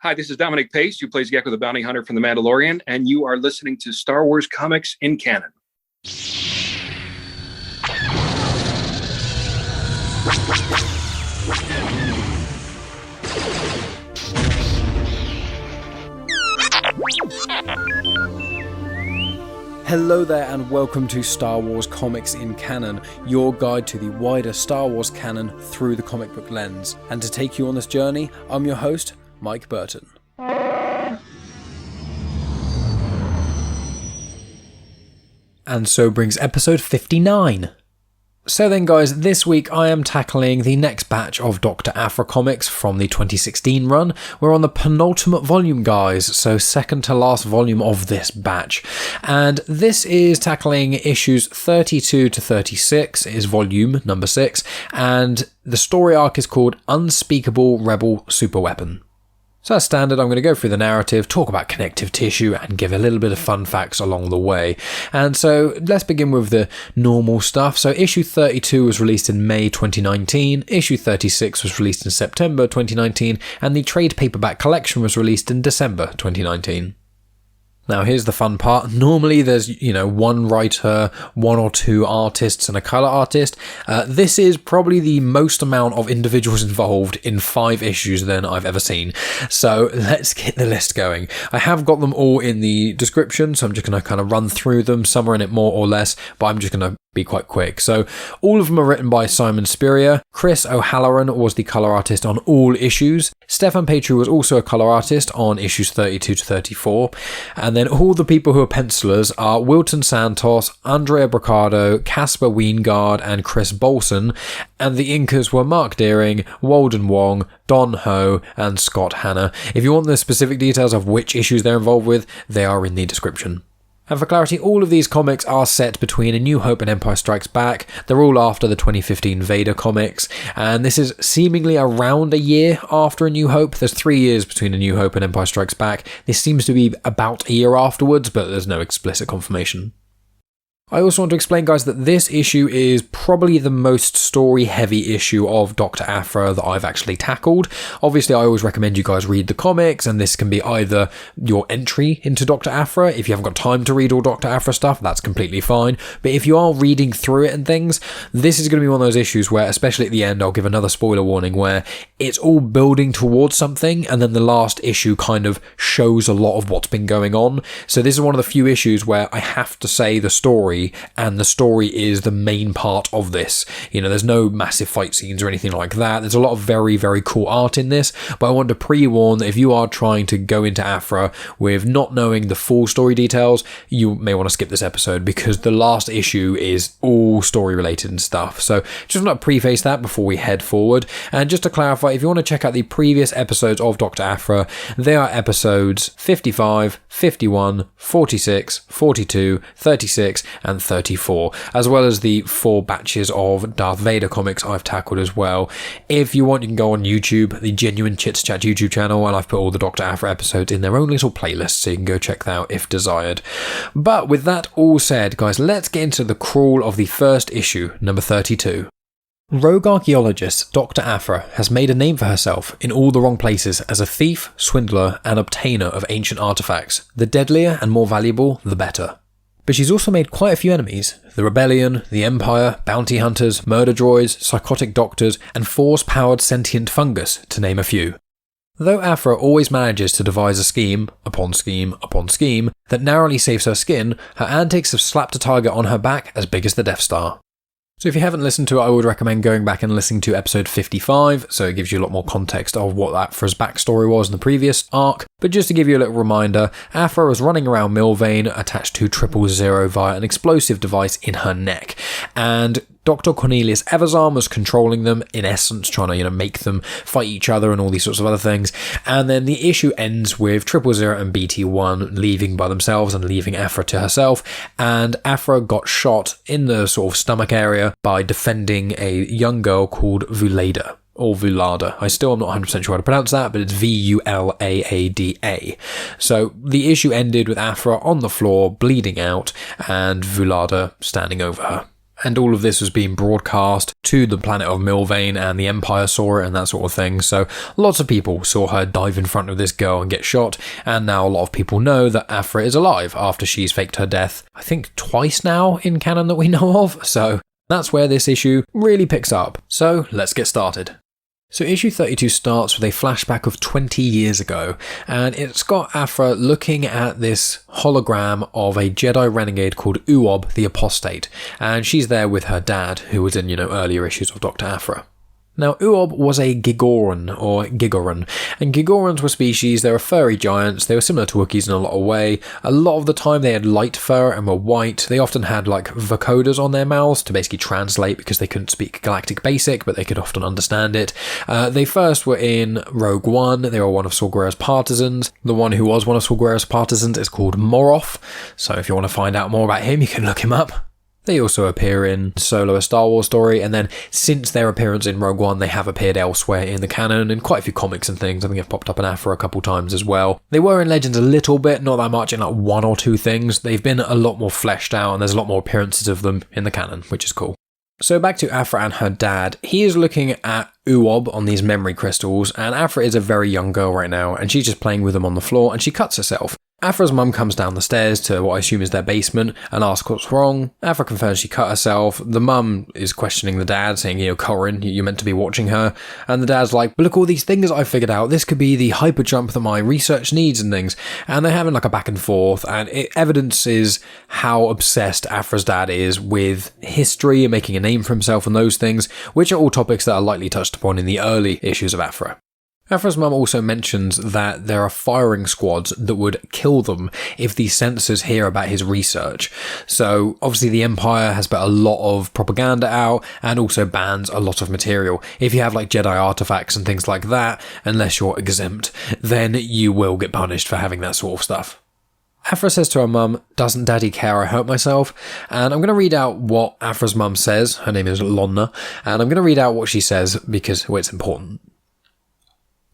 Hi, this is Dominic Pace, who plays Gekko the Bounty Hunter from The Mandalorian, and you are listening to Star Wars Comics in Canon. Hello there and welcome to Star Wars Comics in Canon, your guide to the wider Star Wars canon through the comic book lens. And to take you on this journey, I'm your host, Mike Burton. And so brings episode 59. So then guys, this week I am tackling the next batch of Doctor Aphra comics from the 2016 run. We're on the penultimate volume guys, so second to last volume of this batch. And this is tackling issues 32 to 36, is volume number 6, and the story arc is called Unspeakable Rebel Superweapon. So as standard, I'm going to go through the narrative, talk about connective tissue, and give a little bit of fun facts along the way. And so let's begin with the normal stuff. So issue 32 was released in May 2019, issue 36 was released in September 2019, and the trade paperback collection was released in December 2019. Now here's the fun part. Normally there's, one writer, one or two artists and a colour artist. This is probably the most amount of individuals involved in 5 issues than I've ever seen. So let's get the list going. I have got them all in the description, so I'm just going to kind of run through them. Some are in it more or less, but I'm just going to be quite quick. So all of them are written by Simon Spurrier. Chris O'Halloran was the colour artist on all issues. Stephane Paitreau was also a colour artist on issues 32 to 34. And then all the people who are pencilers are Wilton Santos, Andrea Broccardo, Caspar Wijngaard and Cris Bolson. And the inkers were Marc Deering, Walden Wong, Don Ho and Scott Hanna. If you want the specific details of which issues they're involved with, they are in the description. And for clarity, all of these comics are set between A New Hope and Empire Strikes Back. They're all after the 2015 Vader comics, and this is seemingly around a year after A New Hope. There's 3 years between A New Hope and Empire Strikes Back. This seems to be about a year afterwards, but there's no explicit confirmation. I also want to explain, guys, that this issue is probably the most story-heavy issue of Doctor Aphra that I've actually tackled. Obviously, I always recommend you guys read the comics, and this can be either your entry into Doctor Aphra. If you haven't got time to read all Doctor Aphra stuff, that's completely fine. But if you are reading through it and things, this is going to be one of those issues where, especially at the end, I'll give another spoiler warning, where it's all building towards something, and then the last issue kind of shows a lot of what's been going on. So this is one of the few issues where I have to say the story, and the story is the main part of this. There's no massive fight scenes or anything like that. There's a lot of very, very cool art in this, but I want to pre-warn that if you are trying to go into Aphra with not knowing the full story details, you may want to skip this episode, because the last issue is all story related and stuff. So just want to preface that before we head forward. And just to clarify, if you want to check out the previous episodes of Doctor Aphra, they are episodes 55, 51, 46, 42, 36, and 34, as well as the 4 batches of Darth Vader comics I've tackled as well. If you want, you can go on YouTube, the genuine Chit-Chat YouTube channel, and I've put all the Doctor Aphra episodes in their own little playlist, so you can go check that out if desired. But with that all said, guys, let's get into the crawl of the first issue, number 32. Rogue archaeologist Doctor Aphra has made a name for herself in all the wrong places as a thief, swindler, and obtainer of ancient artifacts. The deadlier and more valuable, the better. But she's also made quite a few enemies: the Rebellion, the Empire, bounty hunters, murder droids, psychotic doctors, and force-powered sentient fungus, to name a few. Though Aphra always manages to devise a scheme, upon scheme, upon scheme, that narrowly saves her skin, her antics have slapped a target on her back as big as the Death Star. So if you haven't listened to it, I would recommend going back and listening to episode 55, so it gives you a lot more context of what Aphra's backstory was in the previous arc. But just to give you a little reminder, Aphra was running around Milvain attached to 000 via an explosive device in her neck, and Dr. Cornelius Eversarm was controlling them, in essence trying to, make them fight each other and all these sorts of other things. And then the issue ends with 000 and BT-1 leaving by themselves and leaving Aphra to herself. And Aphra got shot in the sort of stomach area by defending a young girl called Vulada. Or Vulada. I still am not 100% sure how to pronounce that, but it's Vulaada. So the issue ended with Aphra on the floor, bleeding out, and Vulada standing over her. And all of this was being broadcast to the planet of Milvain, and the Empire saw it and that sort of thing. So lots of people saw her dive in front of this girl and get shot, and now a lot of people know that Aphra is alive after she's faked her death, I think twice now in canon that we know of. So that's where this issue really picks up. So let's get started. So issue 32 starts with a flashback of 20 years ago, and it's got Aphra looking at this hologram of a Jedi renegade called Uob the Apostate, and she's there with her dad, who was in, earlier issues of Doctor Aphra. Now, Uob was a Gigoran, or Gigoran, and Gigorans were species. They were furry giants. They were similar to Wookiees in a lot of way. A lot of the time they had light fur and were white. They often had vocoders on their mouths to basically translate, because they couldn't speak Galactic Basic, but they could often understand it. They first were in Rogue One. They were one of Saw Gerrera's partisans. The one who was one of Saw Gerrera's partisans is called Moroff, so if you want to find out more about him, you can look him up. They also appear in Solo, a Star Wars story, and then since their appearance in Rogue One, they have appeared elsewhere in the canon in quite a few comics and things. I think they've popped up in Aphra a couple times as well. They were in Legends a little bit, not that much, in one or two things. They've been a lot more fleshed out, and there's a lot more appearances of them in the canon, which is cool. So back to Aphra and her dad. He is looking at Uob on these memory crystals, and Aphra is a very young girl right now, and she's just playing with them on the floor, and she cuts herself. Aphra's mum comes down the stairs to what I assume is their basement and asks what's wrong. Aphra confirms she cut herself. The mum is questioning the dad, saying, Corin, you're meant to be watching her. And the dad's like, but look, all these things I figured out. This could be the hyper jump that my research needs and things. And they're having a back and forth, and it evidences how obsessed Aphra's dad is with history and making a name for himself and those things, which are all topics that are lightly touched upon in the early issues of Aphra. Aphra's mum also mentions that there are firing squads that would kill them if the censors hear about his research. So obviously the Empire has put a lot of propaganda out and also bans a lot of material. If you have Jedi artifacts and things like that, unless you're exempt, then you will get punished for having that sort of stuff. Aphra says to her mum, "Doesn't Daddy care I hurt myself?" And I'm going to read out what Aphra's mum says. Her name is Lonna, and I'm going to read out what she says because it's important.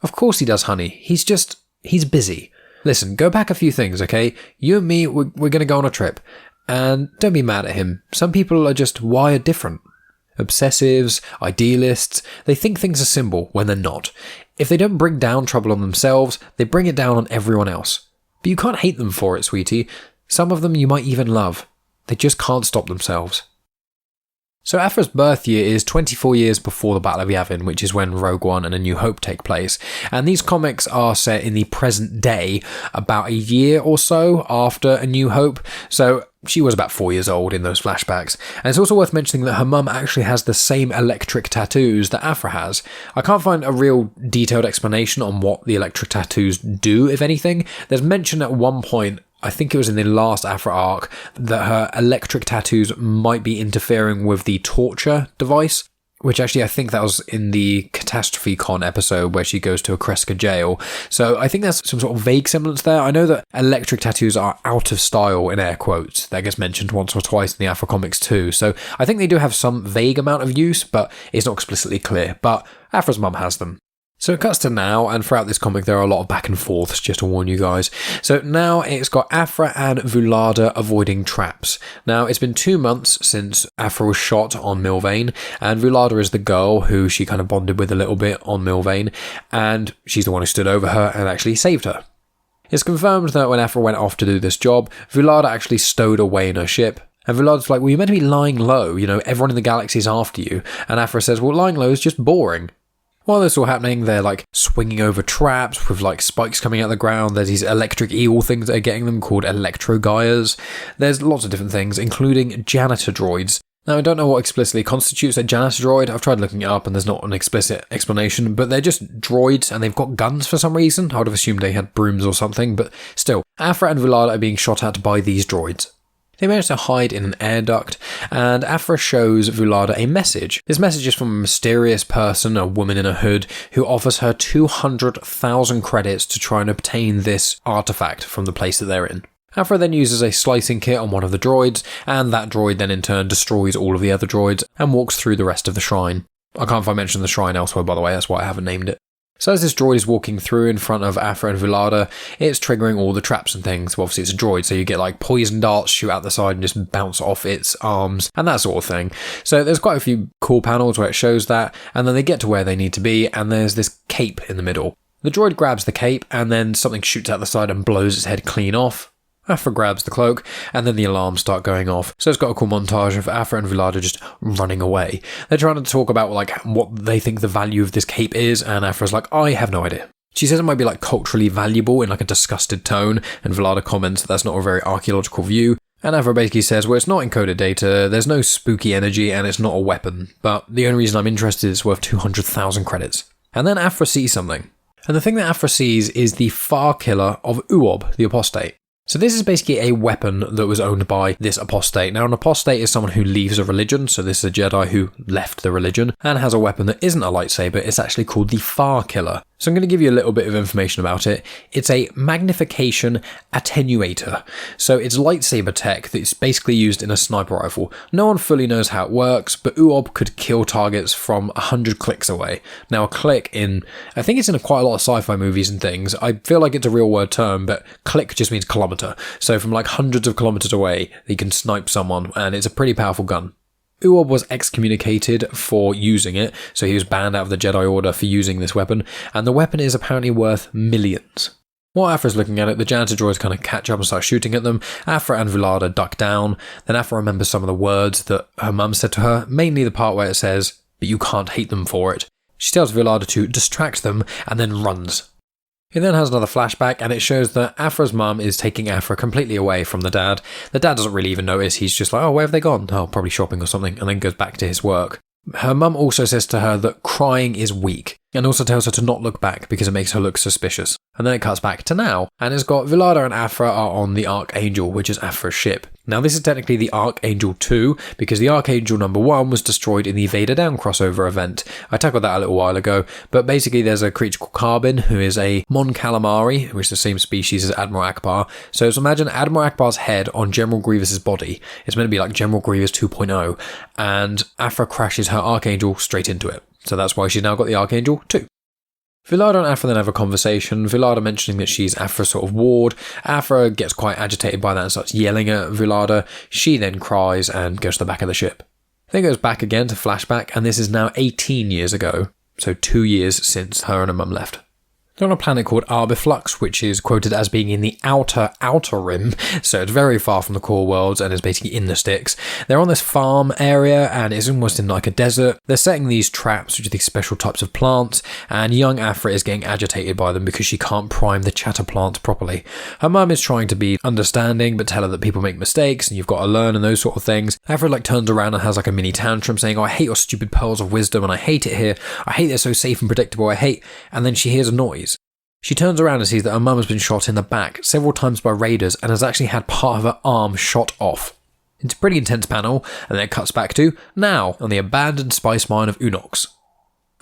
"Of course he does, honey. He's busy. Listen, go back a few things, okay? You and me, we're going to go on a trip. And don't be mad at him. Some people are just wired different. Obsessives, idealists, they think things are simple when they're not. If they don't bring down trouble on themselves, they bring it down on everyone else. But you can't hate them for it, sweetie. Some of them you might even love. They just can't stop themselves." So Aphra's birth year is 24 years before the Battle of Yavin, which is when Rogue One and A New Hope take place. And these comics are set in the present day, about a year or so after A New Hope. So she was about 4 years old in those flashbacks. And it's also worth mentioning that her mum actually has the same electric tattoos that Aphra has. I can't find a real detailed explanation on what the electric tattoos do, if anything. There's mention at one point, I think it was in the last Aphra arc, that her electric tattoos might be interfering with the torture device, which actually I think that was in the Catastrophe Con episode where she goes to a Kreska jail. So I think there's some sort of vague semblance there. I know that electric tattoos are out of style, in air quotes. That gets mentioned once or twice in the Aphra comics too. So I think they do have some vague amount of use, but it's not explicitly clear. But Aphra's mum has them. So it cuts to now, and throughout this comic there are a lot of back and forths, just to warn you guys. So now it's got Aphra and Vulada avoiding traps. Now it's been 2 months since Aphra was shot on Milvain, and Vulada is the girl who she kind of bonded with a little bit on Milvain, and she's the one who stood over her and actually saved her. It's confirmed that when Aphra went off to do this job, Vulada actually stowed away in her ship. And Vulada's like, well, you're meant to be lying low, everyone in the galaxy's after you. And Aphra says, well, lying low is just boring. While this is all happening, they're swinging over traps with spikes coming out of the ground. There's these electric eel things that are getting them called electrogaias. There's lots of different things, including janitor droids. Now, I don't know what explicitly constitutes a janitor droid. I've tried looking it up and there's not an explicit explanation, but they're just droids and they've got guns for some reason. I would have assumed they had brooms or something, but still, Aphra and Vulada are being shot at by these droids. They manage to hide in an air duct, and Aphra shows Vulada a message. This message is from a mysterious person, a woman in a hood, who offers her 200,000 credits to try and obtain this artifact from the place that they're in. Aphra then uses a slicing kit on one of the droids, and that droid then in turn destroys all of the other droids and walks through the rest of the shrine. I can't find mention of the shrine elsewhere, by the way, that's why I haven't named it. So as this droid is walking through in front of Aphra and Vilada, it's triggering all the traps and things. Well, obviously it's a droid, so you get like poison darts shoot out the side and just bounce off its arms and that sort of thing. So there's quite a few cool panels where it shows that, and then they get to where they need to be, and there's this cape in the middle. The droid grabs the cape, and then something shoots out the side and blows its head clean off. Aphra grabs the cloak, and then the alarms start going off. So it's got a cool montage of Aphra and Vilada just running away. They're trying to talk about like what they think the value of this cape is, and Aphra's like, I have no idea. She says it might be like culturally valuable in like a disgusted tone, and Vilada comments that that's not a very archaeological view. And Aphra basically says, well, it's not encoded data, there's no spooky energy, and it's not a weapon. But the only reason I'm interested is it's worth 200,000 credits. And then Aphra sees something. And the thing that Aphra sees is the Far Killer of Uob, the apostate. So this is basically a weapon that was owned by this apostate. Now, an apostate is someone who leaves a religion, so this is a Jedi who left the religion, and has a weapon that isn't a lightsaber. It's actually called the Far Killer. So I'm going to give you a little bit of information about it. It's a magnification attenuator. So it's lightsaber tech that's basically used in a sniper rifle. No one fully knows how it works, but Uob could kill targets from 100 clicks away. Now a click I think it's in quite a lot of sci-fi movies and things. I feel like it's a real word term, but click just means kilometer. So from like hundreds of kilometers away, you can snipe someone, and it's a pretty powerful gun. Uob was excommunicated for using it, so he was banned out of the Jedi Order for using this weapon, and the weapon is apparently worth millions. While Aphra's looking at it, the janitor droids kind of catch up and start shooting at them. Aphra and Vilada duck down, then Aphra remembers some of the words that her mum said to her, mainly the part where it says, but you can't hate them for it. She tells Vilada to distract them, and then runs. It then has another flashback, and it shows that Aphra's mum is taking Aphra completely away from the dad. The dad doesn't really even notice. He's just like, oh, where have they gone? Oh, probably shopping or something, and then goes back to his work. Her mum also says to her that crying is weak, and also tells her to not look back because it makes her look suspicious. And then it cuts back to now, and it's got Vilada and Aphra are on the Archangel, which is Aphra's ship. Now this is technically the Archangel 2, because the Archangel number 1 was destroyed in the Vader Down crossover event. I tackled that a little while ago, but basically there's a creature called Carbon, who is a Mon Calamari, which is the same species as Admiral Akbar. So imagine Admiral Akbar's head on General Grievous's body. It's meant to be like General Grievous 2.0, and Aphra crashes her Archangel straight into it. So that's why she's now got the Archangel 2. Vilada and Aphra then have a conversation, Vilada mentioning that she's Aphra's sort of ward. Aphra gets quite agitated by that and starts yelling at Vilada. She then cries and goes to the back of the ship. Then goes back again to flashback, and this is now 18 years ago, so 2 years since her and her mum left. They're on a planet called Arbiflux, which is quoted as being in the outer rim, so it's very far from the core worlds and is basically in the sticks. They're on this farm area, and it's almost in like a desert. They're setting these traps, which are these special types of plants, and young Aphra is getting agitated by them because she can't prime the chatter plant properly. Her mum is trying to be understanding, but tell her that people make mistakes, and you've got to learn and those sort of things. Aphra turns around and has like a mini tantrum saying, oh, I hate your stupid pearls of wisdom, and I hate it here. I hate they're so safe and predictable, and then she hears a noise. She turns around and sees that her mum has been shot in the back several times by raiders and has actually had part of her arm shot off. It's a pretty intense panel, and then it cuts back to now on the abandoned spice mine of Unox.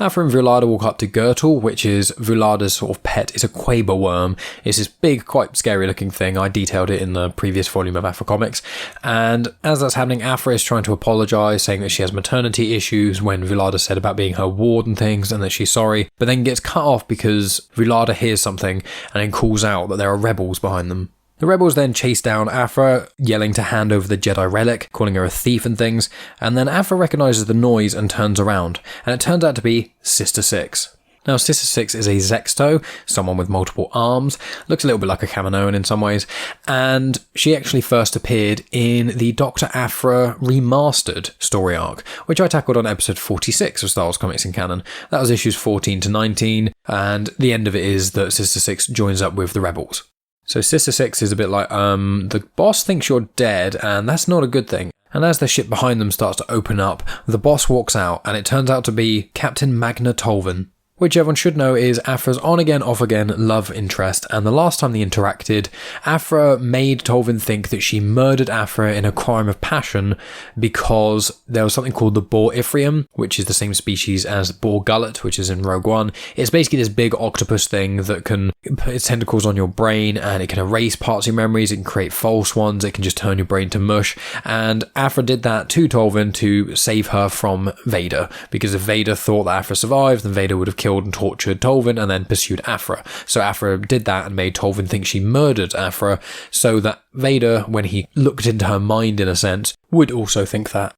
Aphra and Vilada walk up to Gertle, which is Vilada's sort of pet. It's a Quaber worm. It's this big, quite scary looking thing. I detailed it in the previous volume of Aphra Comics. And as that's happening, Aphra is trying to apologise, saying that she has maternity issues when Vilada said about being her ward and things, and that she's sorry, but then gets cut off because Vilada hears something and then calls out that there are rebels behind them. The rebels then chase down Aphra, yelling to hand over the Jedi relic, calling her a thief and things, and then Aphra recognises the noise and turns around, and it turns out to be Sister Six. Now, Sister Six is a Zexto, someone with multiple arms, looks a little bit like a Kaminoan in some ways, and she actually first appeared in the Doctor Aphra remastered story arc, which I tackled on episode 46 of Star Wars Comics in Canon. That was issues 14 to 19, and the end of it is that Sister Six joins up with the rebels. So Sister Six is a bit like, the boss thinks you're dead, and that's not a good thing. And as the ship behind them starts to open up, the boss walks out, and it turns out to be Captain Magna Tolvin, which everyone should know is Aphra's on-again, off-again love interest, and the last time they interacted, Aphra made Tolvin think that she murdered Aphra in a crime of passion because there was something called the Boar Ithrium, which is the same species as Boar Gullet, which is in Rogue One. It's basically this big octopus thing that can put its tentacles on your brain, and it can erase parts of your memories, it can create false ones, it can just turn your brain to mush, and Aphra did that to Tolvin to save her from Vader, because if Vader thought that Aphra survived, then Vader would have killed and tortured Tolvin and then pursued Aphra. So Aphra did that and made Tolvin think she murdered Aphra, so that Vader, when he looked into her mind in a sense, would also think that.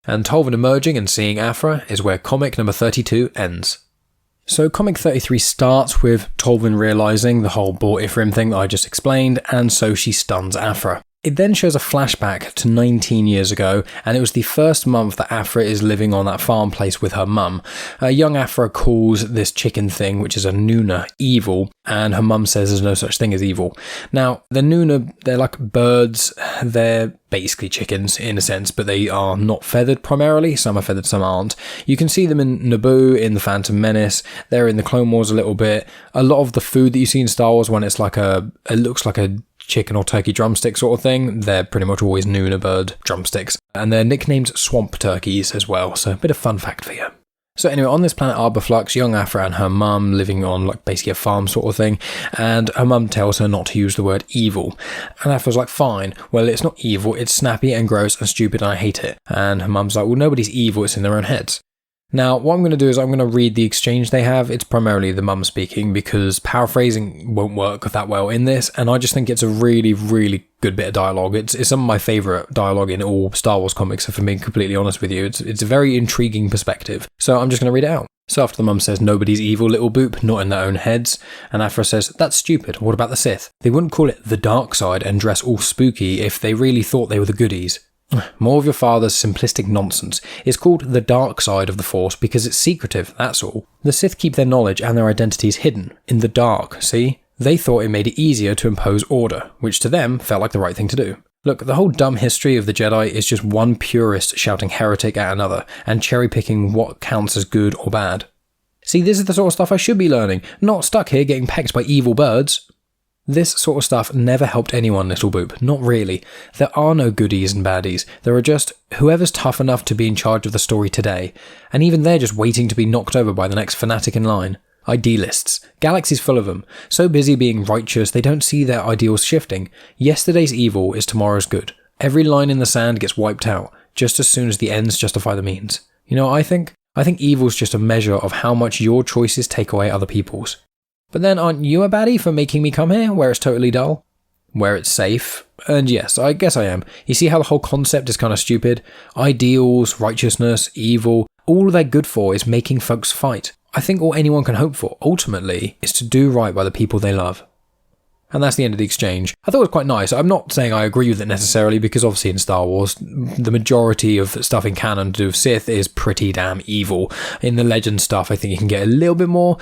And Tolvin emerging and seeing Aphra is where comic number 32 ends. So comic 33 starts with Tolvin realising the whole Bor Ifrim thing that I just explained, and so she stuns Aphra. It then shows a flashback to 19 years ago, and it was the first month that Aphra is living on that farm place with her mum. Young Aphra calls this chicken thing, which is a Nuna, evil, and her mum says there's no such thing as evil. Now, the Nuna, they're like birds, they're basically chickens in a sense, but they are not feathered primarily. Some are feathered, some aren't. You can see them in Naboo, in The Phantom Menace, they're in the Clone Wars a little bit. A lot of the food that you see in Star Wars when it looks like a chicken or turkey drumstick sort of thing, they're pretty much always Nuna bird drumsticks. And they're nicknamed swamp turkeys as well, so a bit of fun fact for you. So anyway, on this planet Arboflux, young Aphra and her mum living on like basically a farm sort of thing, and her mum tells her not to use the word evil. And Aphra's like, fine, well it's not evil, it's snappy and gross and stupid and I hate it. And her mum's like, well nobody's evil, it's in their own heads. Now, what I'm going to do is I'm going to read the exchange they have. It's primarily the mum speaking because paraphrasing won't work that well in this, and I just think it's a really, really good bit of dialogue. It's some of my favourite dialogue in all Star Wars comics, if I'm being completely honest with you. It's a very intriguing perspective. So I'm just going to read it out. So after the mum says, nobody's evil, little boop, not in their own heads, and Aphra says, that's stupid, what about the Sith? They wouldn't call it the dark side and dress all spooky if they really thought they were the goodies. More of your father's simplistic nonsense. It's called the dark side of the Force because it's secretive, that's all. The Sith keep their knowledge and their identities hidden, in the dark, see? They thought it made it easier to impose order, which to them felt like the right thing to do. Look, the whole dumb history of the Jedi is just one purist shouting heretic at another, and cherry-picking what counts as good or bad. See, this is the sort of stuff I should be learning, not stuck here getting pecked by evil birds. This sort of stuff never helped anyone, little boop. Not really. There are no goodies and baddies. There are just whoever's tough enough to be in charge of the story today. And even they're just waiting to be knocked over by the next fanatic in line. Idealists. Galaxies full of them. So busy being righteous, they don't see their ideals shifting. Yesterday's evil is tomorrow's good. Every line in the sand gets wiped out, just as soon as the ends justify the means. You know what I think? I think evil's just a measure of how much your choices take away other people's. But then aren't you a baddie for making me come here, where it's totally dull? Where it's safe? And yes, I guess I am. You see how the whole concept is kind of stupid? Ideals, righteousness, evil, all they're good for is making folks fight. I think all anyone can hope for, ultimately, is to do right by the people they love. And that's the end of the exchange. I thought it was quite nice. I'm not saying I agree with it necessarily, because obviously in Star Wars, the majority of stuff in canon to do with Sith is pretty damn evil. In the Legend stuff, I think you can get a little bit more,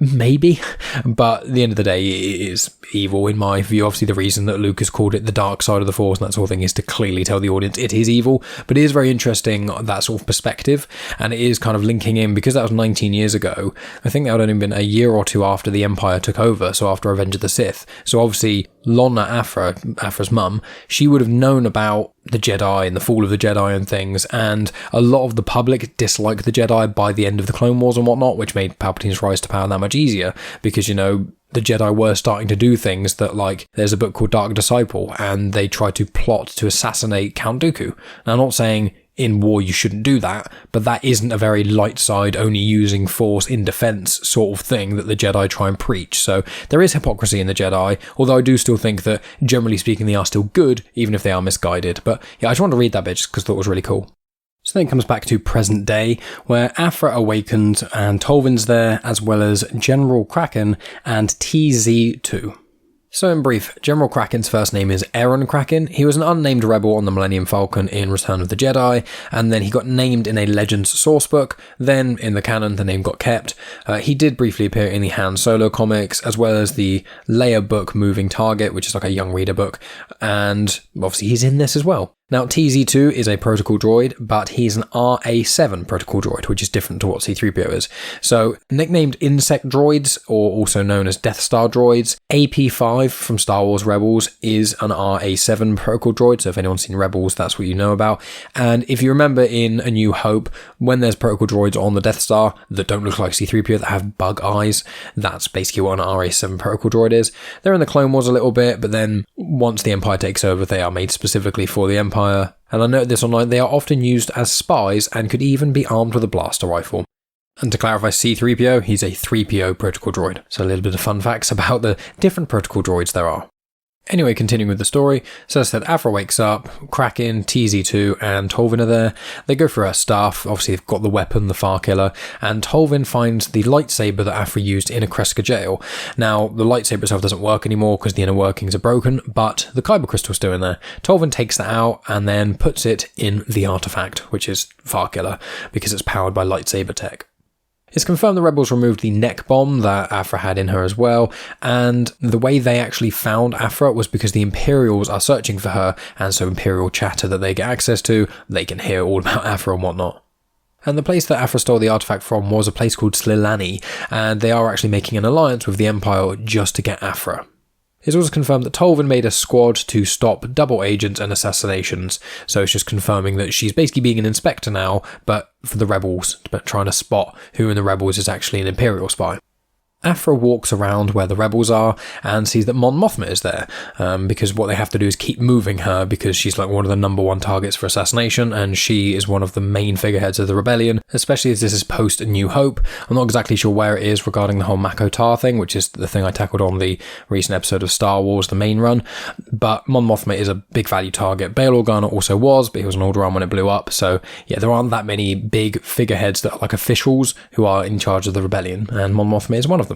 maybe. But at the end of the day, it is evil in my view. Obviously the reason that Luke has called it the dark side of the Force and that sort of thing is to clearly tell the audience it is evil. But it is very interesting, that sort of perspective. And it is kind of linking in, because that was 19 years ago. I think that would only been a year or two after the Empire took over, so after Revenge of the Sith. So obviously Lonna Aphra, Aphra's mum, she would have known about the Jedi and the fall of the Jedi and things, and a lot of the public disliked the Jedi by the end of the Clone Wars and whatnot, which made Palpatine's rise to power that much easier, because, you know, the Jedi were starting to do things that, like, there's a book called Dark Disciple, and they tried to plot to assassinate Count Dooku. Now, I'm not saying in war you shouldn't do that, but that isn't a very light side, only using force in defense sort of thing that the Jedi try and preach. So there is hypocrisy in the Jedi, although I do still think that generally speaking they are still good, even if they are misguided. But yeah, I just wanted to read that bit just because I thought it was really cool. So then it comes back to present day, where Aphra awakens and Tolvin's there, as well as General Kraken and TZ2. So in brief, General Kraken's first name is Aaron Kraken. He was an unnamed rebel on the Millennium Falcon in Return of the Jedi, and then he got named in a Legends sourcebook. Then in the canon, the name got kept. He did briefly appear in the Han Solo comics, as well as the Leia book Moving Target, which is like a young reader book, and obviously he's in this as well. Now, TZ2 is a protocol droid, but he's an RA7 protocol droid, which is different to what C-3PO is. So, nicknamed insect droids, or also known as Death Star droids, AP5 from Star Wars Rebels is an RA7 protocol droid, so if anyone's seen Rebels, that's what you know about. And if you remember in A New Hope, when there's protocol droids on the Death Star that don't look like C-3PO, that have bug eyes, that's basically what an RA7 protocol droid is. They're in the Clone Wars a little bit, but then once the Empire takes over, they are made specifically for the Empire. And I noted this online, they are often used as spies and could even be armed with a blaster rifle. And to clarify C-3PO, he's a 3PO protocol droid. So a little bit of fun facts about the different protocol droids there are. Anyway, continuing with the story, so as I said, Aphra wakes up, Kraken, TZ2 and Tolvin are there. They go through her stuff, obviously they've got the weapon, the Far Killer, and Tolvin finds the lightsaber that Aphra used in a Kreska jail. Now, the lightsaber itself doesn't work anymore because the inner workings are broken, but the Kyber crystal's still in there. Tolvin takes that out and then puts it in the artifact, which is Far Killer, because it's powered by lightsaber tech. It's confirmed the rebels removed the neck bomb that Aphra had in her as well, and the way they actually found Aphra was because the Imperials are searching for her, and so Imperial chatter that they get access to, they can hear all about Aphra and whatnot. And the place that Aphra stole the artifact from was a place called Slilani, and they are actually making an alliance with the Empire just to get Aphra. It's also confirmed that Tolvin made a squad to stop double agents and assassinations, so it's just confirming that she's basically being an inspector now, but for the rebels, but trying to spot who in the rebels is actually an Imperial spy. Aphra walks around where the rebels are and sees that Mon Mothma is there, because what they have to do is keep moving her because she's like one of the number one targets for assassination, and she is one of the main figureheads of the rebellion, especially as this is post A New Hope. I'm not exactly sure where it is regarding the whole Mako Tar thing, which is the thing I tackled on the recent episode of Star Wars, the main run, but Mon Mothma is a big value target. Bail Organa also was, but he was an Alderaan when it blew up, so yeah, there aren't that many big figureheads that are like officials who are in charge of the rebellion, and Mon Mothma is one of them.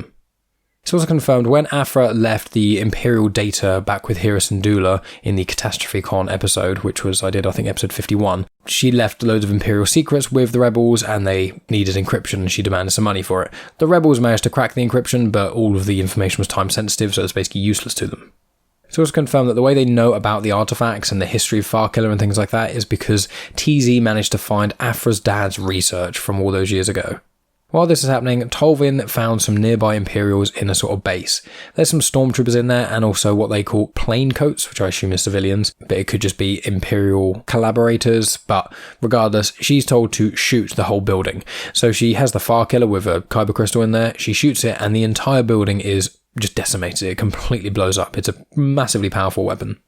It's also confirmed when Aphra left the Imperial data back with Hera Syndulla in the Catastrophe Con episode, which was, I think, episode 51, she left loads of Imperial secrets with the rebels and they needed encryption and she demanded some money for it. The rebels managed to crack the encryption, but all of the information was time sensitive, so it's basically useless to them. It's also confirmed that the way they know about the artifacts and the history of Far Killer and things like that is because TZ managed to find Aphra's dad's research from all those years ago. While this is happening, Tolvin found some nearby Imperials in a sort of base. There's some stormtroopers in there and also what they call plaincoats, which I assume is civilians, but it could just be Imperial collaborators, but regardless, she's told to shoot the whole building. So she has the Far Killer with a Kyber crystal in there, she shoots it and the entire building is just decimated, it completely blows up. It's a massively powerful weapon.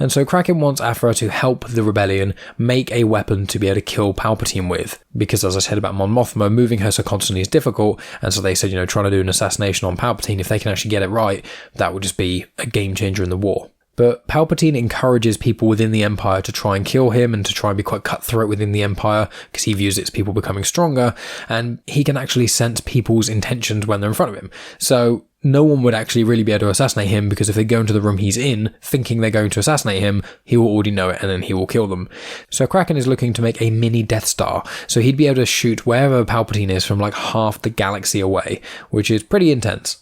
And so Kraken wants Aphra to help the rebellion make a weapon to be able to kill Palpatine with, because as I said about Mon Mothma, moving her so constantly is difficult, and so they said, trying to do an assassination on Palpatine, if they can actually get it right, that would just be a game changer in the war. But Palpatine encourages people within the Empire to try and kill him and to try and be quite cutthroat within the Empire, because he views it's people becoming stronger, and he can actually sense people's intentions when they're in front of him. So no one would actually really be able to assassinate him, because if they go into the room he's in, thinking they're going to assassinate him, he will already know it and then he will kill them. So Kraken is looking to make a mini Death Star, so he'd be able to shoot wherever Palpatine is from like half the galaxy away, which is pretty intense.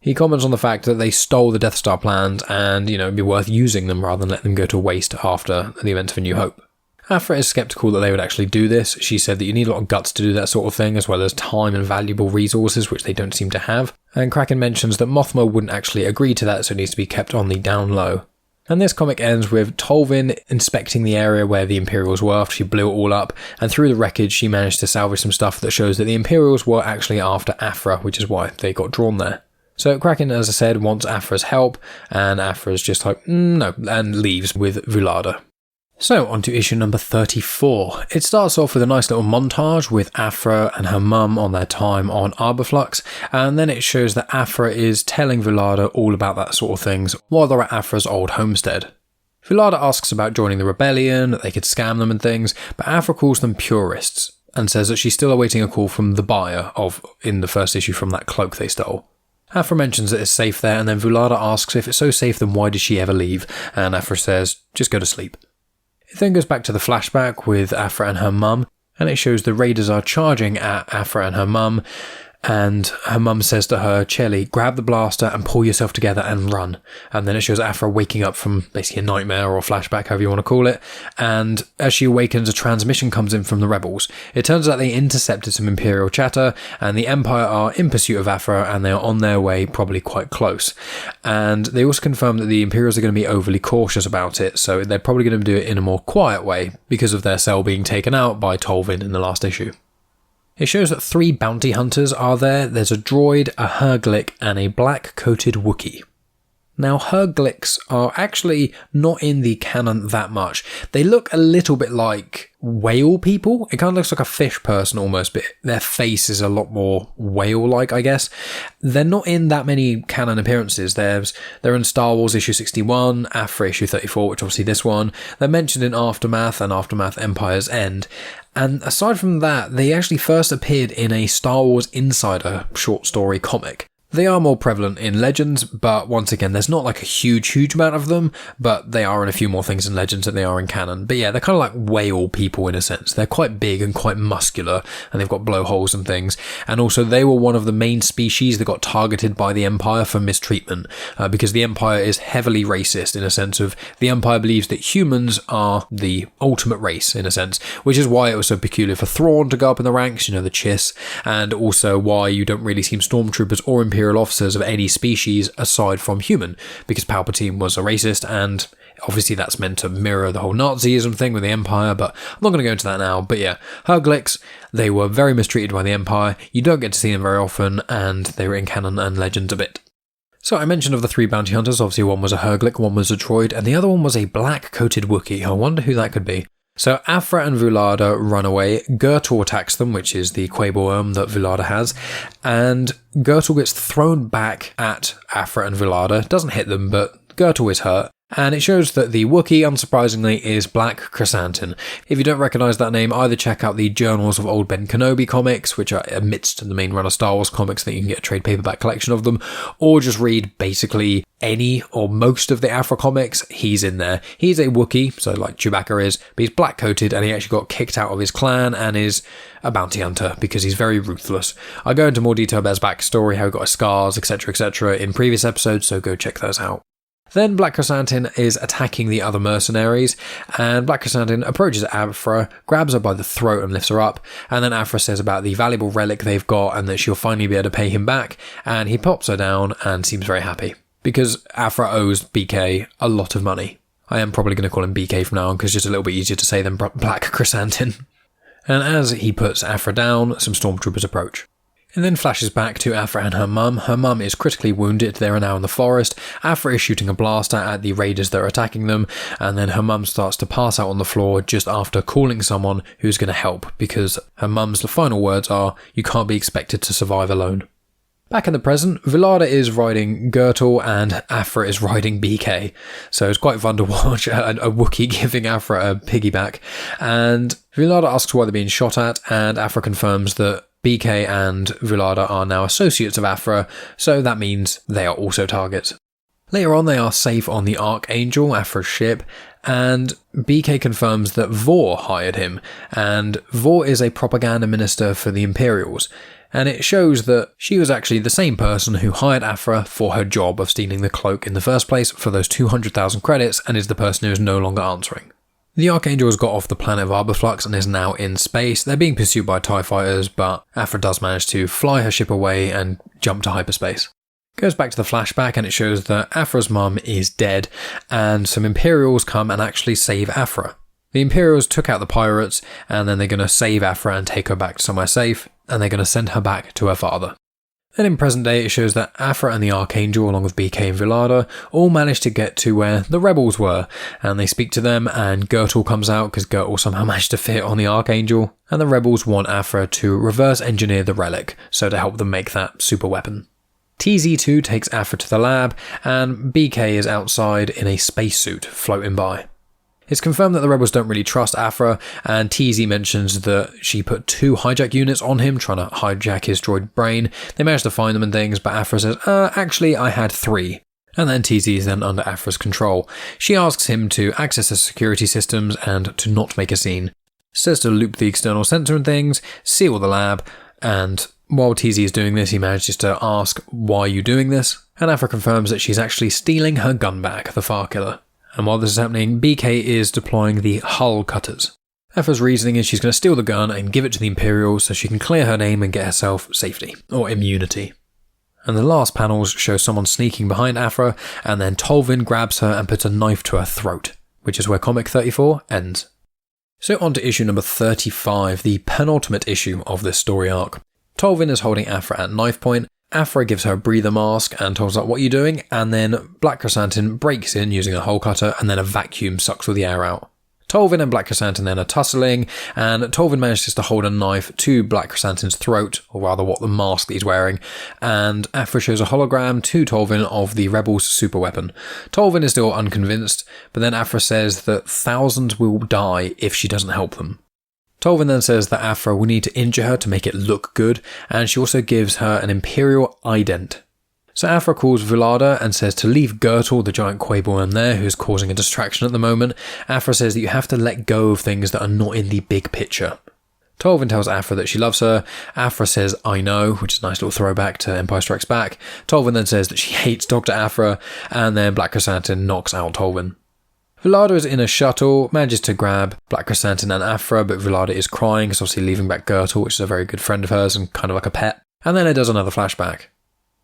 He comments on the fact that they stole the Death Star plans and, it'd be worth using them rather than let them go to waste after the events of A New Hope. Aphra is skeptical that they would actually do this. She said that you need a lot of guts to do that sort of thing, as well as time and valuable resources, which they don't seem to have. And Kraken mentions that Mothma wouldn't actually agree to that, so it needs to be kept on the down low. And this comic ends with Tolvin inspecting the area where the Imperials were after she blew it all up, and through the wreckage she managed to salvage some stuff that shows that the Imperials were actually after Aphra, which is why they got drawn there. So Kraken, as I said, wants Aphra's help, and Aphra's just like, no, and leaves with Vulada. So, on to issue number 34. It starts off with a nice little montage with Aphra and her mum on their time on Arbiflux, and then it shows that Aphra is telling Vulada all about that sort of things while they're at Aphra's old homestead. Vulada asks about joining the rebellion, that they could scam them and things, but Aphra calls them purists, and says that she's still awaiting a call from the buyer in the first issue from that cloak they stole. Aphra mentions that it's safe there, and then Vulada asks if it's so safe then why did she ever leave, and Aphra says, just go to sleep. It then goes back to the flashback with Aphra and her mum, and it shows the raiders are charging at Aphra and her mum, and her mum says to her, Chelly, grab the blaster and pull yourself together and run. And then it shows Aphra waking up from basically a nightmare or a flashback, however you want to call it, and as she awakens, a transmission comes in from the rebels. It turns out they intercepted some Imperial chatter, and the Empire are in pursuit of Aphra, and they are on their way, probably quite close. And they also confirm that the Imperials are going to be overly cautious about it, so they're probably going to do it in a more quiet way, because of their cell being taken out by Tolvin in the last issue. It shows that 3 bounty hunters are there. There's a droid, a Herglick, and a black-coated Wookiee. Now, Herglics are actually not in the canon that much. They look a little bit like whale people. It kind of looks like a fish person almost, but their face is a lot more whale-like, I guess. They're not in that many canon appearances. They're in Star Wars issue 61, Aphra issue 34, which obviously this one. They're mentioned in Aftermath and Aftermath Empire's End. And aside from that, they actually first appeared in a Star Wars Insider short story comic. They are more prevalent in Legends, but once again, there's not like a huge amount of them, but they are in a few more things in Legends than they are in canon. But yeah, they're kind of like whale people in a sense. They're quite big and quite muscular, and they've got blowholes and things. And also, they were one of the main species that got targeted by the Empire for mistreatment, because the Empire is heavily racist in a sense of the Empire believes that humans are the ultimate race in a sense, which is why it was so peculiar for Thrawn to go up in the ranks, the Chiss, and also why you don't really see stormtroopers or Imperial officers of any species aside from human, because Palpatine was a racist, and obviously that's meant to mirror the whole Nazism thing with the Empire, but I'm not going to go into that now. But yeah, Herglics, they were very mistreated by the Empire. You don't get to see them very often, and they were in canon and Legends a bit. So I mentioned of the 3 bounty hunters, obviously one was a Herglic, one was a droid, and the other one was a black-coated Wookiee. I wonder who that could be. So Aphra and Vulada run away. Gertul attacks them, which is the Quabo worm that Vulada has, and Gertul gets thrown back at Aphra and Vulada. Doesn't hit them, but Gertul is hurt. And it shows that the Wookiee, unsurprisingly, is Black Chrysanthemum. If you don't recognise that name, either check out the Journals of Old Ben Kenobi comics, which are amidst the main run of Star Wars comics that you can get a trade paperback collection of them, or just read basically any or most of the Aphra comics. He's in there. He's a Wookiee, so like Chewbacca is, but he's black-coated, and he actually got kicked out of his clan and is a bounty hunter because he's very ruthless. I go into more detail about his backstory, how he got his scars, etc., in previous episodes, so go check those out. Then Black Chrysanthemum is attacking the other mercenaries, and Black Chrysanthemum approaches Aphra, grabs her by the throat and lifts her up, and then Aphra says about the valuable relic they've got and that she'll finally be able to pay him back, and he pops her down and seems very happy, because Aphra owes BK a lot of money. I am probably going to call him BK from now on, because it's just a little bit easier to say than Black Chrysanthemum. And as he puts Aphra down, some stormtroopers approach. It then flashes back to Aphra and her mum. Her mum is critically wounded. They are now in the forest. Aphra is shooting a blaster at the raiders that are attacking them, and then her mum starts to pass out on the floor just after calling someone who's going to help, because her mum's final words are, "You can't be expected to survive alone." Back in the present, Vulada is riding Gertul and Aphra is riding BK. So it's quite fun to watch a Wookiee giving Aphra a piggyback. And Vulada asks why they're being shot at, and Aphra confirms that BK and Vulada are now associates of Aphra, so that means they are also targets. Later on, they are safe on the Archangel, Aphra's ship, and BK confirms that Vor hired him, and Vor is a propaganda minister for the Imperials, and it shows that she was actually the same person who hired Aphra for her job of stealing the cloak in the first place for those 200,000 credits, and is the person who is no longer answering. The Archangel has got off the planet of Arbiflux and is now in space. They're being pursued by TIE fighters, but Aphra does manage to fly her ship away and jump to hyperspace. Goes back to the flashback, and it shows that Aphra's mum is dead, and some Imperials come and actually save Aphra. The Imperials took out the pirates, and then they're going to save Aphra and take her back to somewhere safe, and they're going to send her back to her father. And in present day, it shows that Aphra and the Archangel, along with BK and Vulada, all managed to get to where the rebels were, and they speak to them, and Gertul comes out, because Gertul somehow managed to fit on the Archangel, and the rebels want Aphra to reverse engineer the relic, so to help them make that super weapon. TZ2 takes Aphra to the lab, and BK is outside in a spacesuit floating by. It's confirmed that the rebels don't really trust Aphra, and TZ mentions that she put 2 hijack units on him, trying to hijack his droid brain. They managed to find them and things, but Aphra says, actually I had 3. And then TZ is then under Aphra's control. She asks him to access the security systems and to not make a scene. Says to loop the external sensor and things, seal the lab, and while TZ is doing this, he manages to ask, "Why are you doing this?" And Aphra confirms that she's actually stealing her gun back, the Far Killer. And while this is happening, BK is deploying the hull cutters. Aphra's reasoning is she's going to steal the gun and give it to the Imperials so she can clear her name and get herself safety, or immunity. And the last panels show someone sneaking behind Aphra, and then Tolvin grabs her and puts a knife to her throat, which is where comic 34 ends. So on to issue number 35, the penultimate issue of this story arc. Tolvin is holding Aphra at knife point, Aphra gives her a breather mask and tells her, "What are you doing?" And then Black Chrysanthemum breaks in using a hole cutter, and then a vacuum sucks all the air out. Tolvin and Black Chrysanthemum then are tussling, and Tolvin manages to hold a knife to Black Chrysanthemum's throat, or rather what the mask that he's wearing, and Aphra shows a hologram to Tolvin of the Rebels' superweapon. Tolvin is still unconvinced, but then Aphra says that thousands will die if she doesn't help them. Tolvin then says that Aphra will need to injure her to make it look good, and she also gives her an Imperial ident. So Aphra calls Vulada and says to leave Gertl, the giant Quaborn there, who's causing a distraction at the moment. Aphra says that you have to let go of things that are not in the big picture. Tolvin tells Aphra that she loves her. Aphra says, "I know," which is a nice little throwback to Empire Strikes Back. Tolvin then says that she hates Doctor Aphra, and then Black Chrysanthemum knocks out Tolvin. Vulada is in a shuttle, manages to grab Black Chrysanthemum and Aphra, but Vulada is crying, because obviously leaving back Gertl, which is a very good friend of hers and kind of like a pet. And then it does another flashback.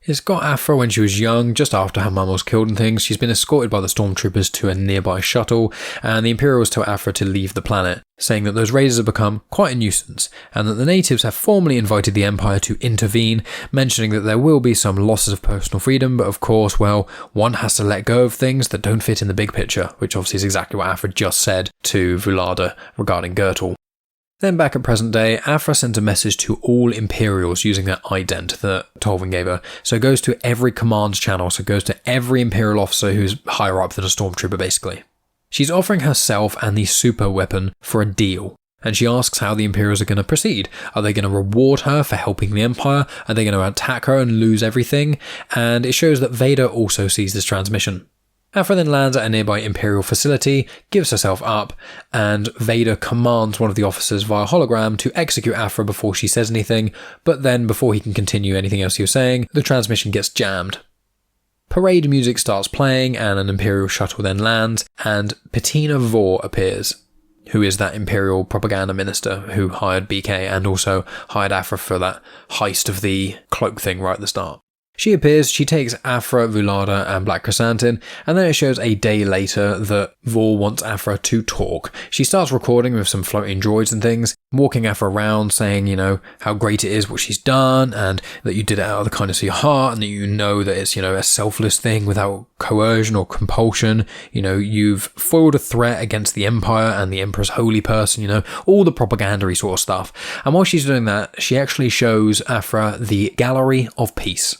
It's got Aphra when she was young, just after her mum was killed and things. She's been escorted by the stormtroopers to a nearby shuttle, and the Imperials tell Aphra to leave the planet, saying that those raiders have become quite a nuisance, and that the natives have formally invited the Empire to intervene, mentioning that there will be some losses of personal freedom, but of course, well, one has to let go of things that don't fit in the big picture, which obviously is exactly what Aphra just said to Vulada regarding Gertl. Then back at present day, Aphra sends a message to all Imperials using that ident that Tolvin gave her. So it goes to every commands channel, so it goes to every Imperial officer who's higher up than a stormtrooper basically. She's offering herself and the super weapon for a deal, and she asks how the Imperials are going to proceed. Are they going to reward her for helping the Empire? Are they going to attack her and lose everything? And it shows that Vader also sees this transmission. Aphra then lands at a nearby Imperial facility, gives herself up, and Vader commands one of the officers via hologram to execute Aphra before she says anything, but then before he can continue anything else he was saying, the transmission gets jammed. Parade music starts playing, and an Imperial shuttle then lands, and Patina Vor appears, who is that Imperial propaganda minister who hired BK and also hired Aphra for that heist of the cloak thing right at the start. She appears, she takes Aphra, Vulada and Black Chrysanthemum, and then it shows a day later that Vor wants Aphra to talk. She starts recording with some floating droids and things, walking Aphra around saying, how great it is what she's done, and that you did it out of the kindness of your heart, and that you know that it's, a selfless thing without coercion or compulsion. You've foiled a threat against the Empire and the Emperor's holy person, all the propaganda-y sort of stuff. And while she's doing that, she actually shows Aphra the Gallery of Peace.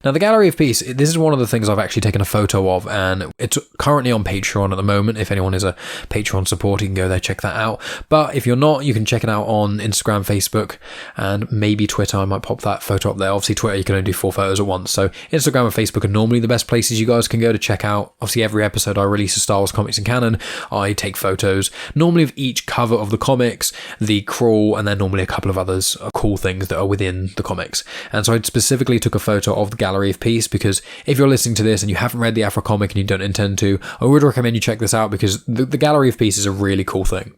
Now, the Gallery of Peace, this is one of the things I've actually taken a photo of, and it's currently on Patreon at the moment. If anyone is a Patreon supporter, you can go there, check that out. But if you're not, you can check it out on Instagram, Facebook, and maybe Twitter. I might pop that photo up there. Obviously, Twitter, you can only do 4 photos at once. So Instagram and Facebook are normally the best places you guys can go to check out. Obviously, every episode I release of Star Wars comics and canon, I take photos, normally of each cover of the comics, the crawl, and then normally a couple of others, cool things that are within the comics. And so I specifically took a photo of the Gallery of Peace, because if you're listening to this and you haven't read the Aphra comic and you don't intend to, I would recommend you check this out, because the Gallery of Peace is a really cool thing.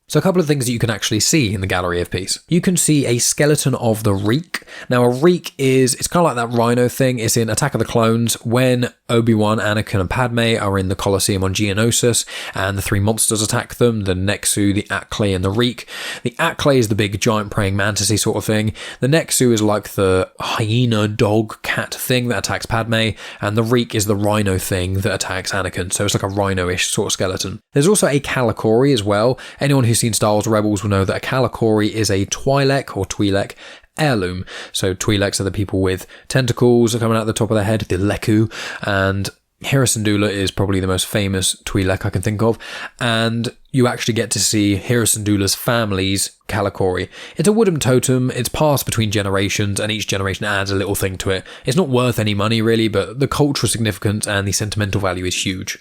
So a couple of things that you can actually see in the Gallery of Peace. You can see a skeleton of the Reek. Now, a Reek it's kind of like that rhino thing. It's in Attack of the Clones when Obi-Wan, Anakin and Padme are in the Colosseum on Geonosis and the 3 monsters attack them, the Nexu, the Acklay and the Reek. The Acklay is the big giant praying mantis-y sort of thing. The Nexu is like the hyena dog cat thing that attacks Padme, and the Reek is the rhino thing that attacks Anakin. So it's like a rhino-ish sort of skeleton. There's also a Calicori as well. Anyone who's seen Star Wars Rebels will know that a Calicori is a Twi'lek or Twi'lek heirloom. So Twi'leks are the people with tentacles coming out the top of their head, the Leku, and Hera Syndulla is probably the most famous Twi'lek I can think of, and you actually get to see Hera Syndulla's family's Calicori. It's a wooden totem, it's passed between generations, and each generation adds a little thing to it. It's not worth any money really, but the cultural significance and the sentimental value is huge.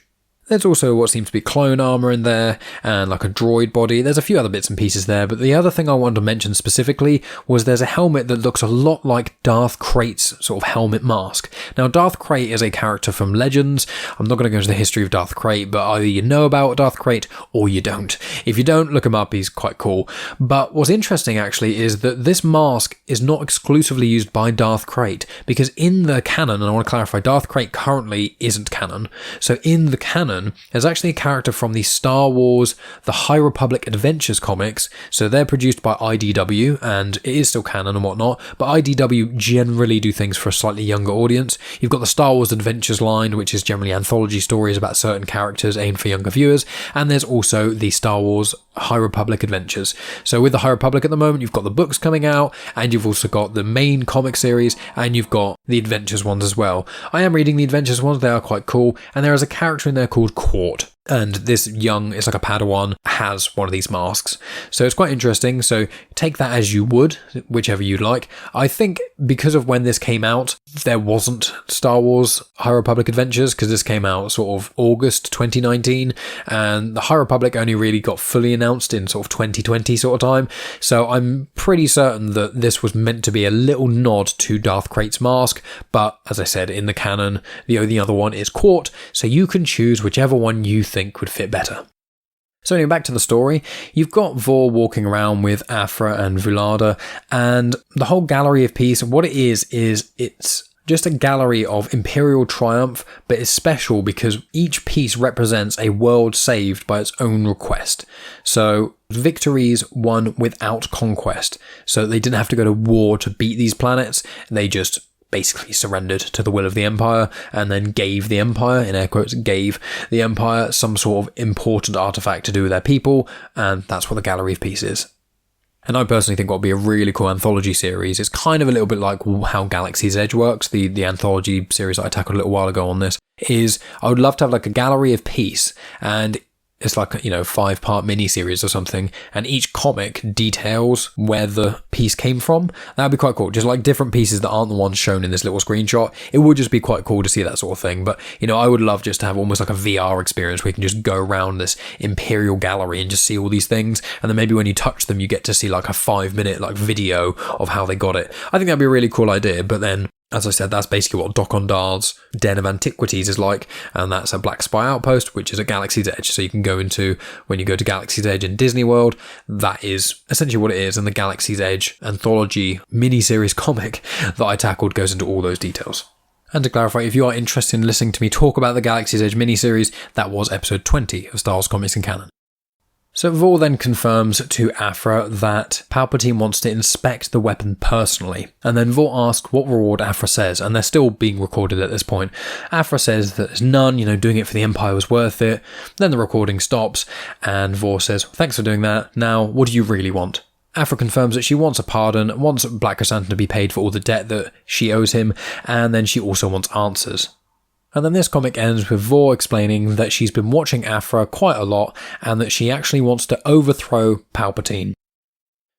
There's also what seems to be clone armor in there, and like a droid body. There's a few other bits and pieces there, but the other thing I wanted to mention specifically was there's a helmet that looks a lot like Darth Krayt's sort of helmet mask. Now, Darth Krayt is a character from Legends. I'm not going to go into the history of Darth Krayt, but either you know about Darth Krayt or you don't. If you don't, look him up, he's quite cool. But what's interesting actually is that this mask is not exclusively used by Darth Krayt, because in the canon, and I want to clarify, Darth Krayt currently isn't canon, so in the canon, canon, there's actually a character from the Star Wars The High Republic Adventures comics. So they're produced by IDW, and it is still canon and whatnot, but IDW generally do things for a slightly younger audience. You've got the Star Wars Adventures line, which is generally anthology stories about certain characters aimed for younger viewers, and there's also the Star Wars High Republic Adventures. So with the High Republic at the moment, you've got the books coming out, and you've also got the main comic series, and you've got the Adventures ones as well. I am reading the Adventures ones, they are quite cool, and there is a character in there called Quart. And this young, it's like a Padawan, has one of these masks. So it's quite interesting. So take that as you would, whichever you'd like. I think because of when this came out, there wasn't Star Wars High Republic Adventures, because this came out sort of August 2019, and the High Republic only really got fully announced in sort of 2020 sort of time. So I'm pretty certain that this was meant to be a little nod to Darth Krayt's mask, but as I said, in the canon, the only other one is Quart, so you can choose whichever one you think would fit better. So anyway, back to the story. You've got Vor walking around with Aphra and Vulada, and the whole Gallery of Peace, what it is it's just a gallery of imperial triumph, but it's special because each piece represents a world saved by its own request. So victories won without conquest. So they didn't have to go to war to beat these planets, they just basically surrendered to the will of the Empire, and then gave the Empire, in air quotes, gave the Empire some sort of important artifact to do with their people, and that's what the Gallery of Peace is. And I personally think what would be a really cool anthology series, it's kind of a little bit like how Galaxy's Edge works, the anthology series that I tackled a little while ago on this, is I would love to have like a Gallery of Peace, and it's like a 5-part mini-series or something, and each comic details where the piece came from. That would be quite cool. Just like different pieces that aren't the ones shown in this little screenshot. It would just be quite cool to see that sort of thing. But, I would love just to have almost like a VR experience where you can just go around this Imperial gallery and just see all these things. And then maybe when you touch them, you get to see like a 5-minute like video of how they got it. I think that'd be a really cool idea. But then, as I said, that's basically what Dokkandar's Den of Antiquities is like, and that's a Black Spy Outpost, which is at Galaxy's Edge. So you can go into, when you go to Galaxy's Edge in Disney World, that is essentially what it is, and the Galaxy's Edge anthology mini-series comic that I tackled goes into all those details. And to clarify, if you are interested in listening to me talk about the Galaxy's Edge mini-series, that was episode 20 of Star Wars Comics and Canon. So Vor then confirms to Aphra that Palpatine wants to inspect the weapon personally, and then Vor asks what reward Aphra says, and they're still being recorded at this point. Aphra says that there's none, doing it for the Empire was worth it. Then the recording stops, and Vor says, thanks for doing that, now what do you really want? Aphra confirms that she wants a pardon, wants Black Chrysanthemum to be paid for all the debt that she owes him, and then she also wants answers. And then this comic ends with Vor explaining that she's been watching Aphra quite a lot and that she actually wants to overthrow Palpatine.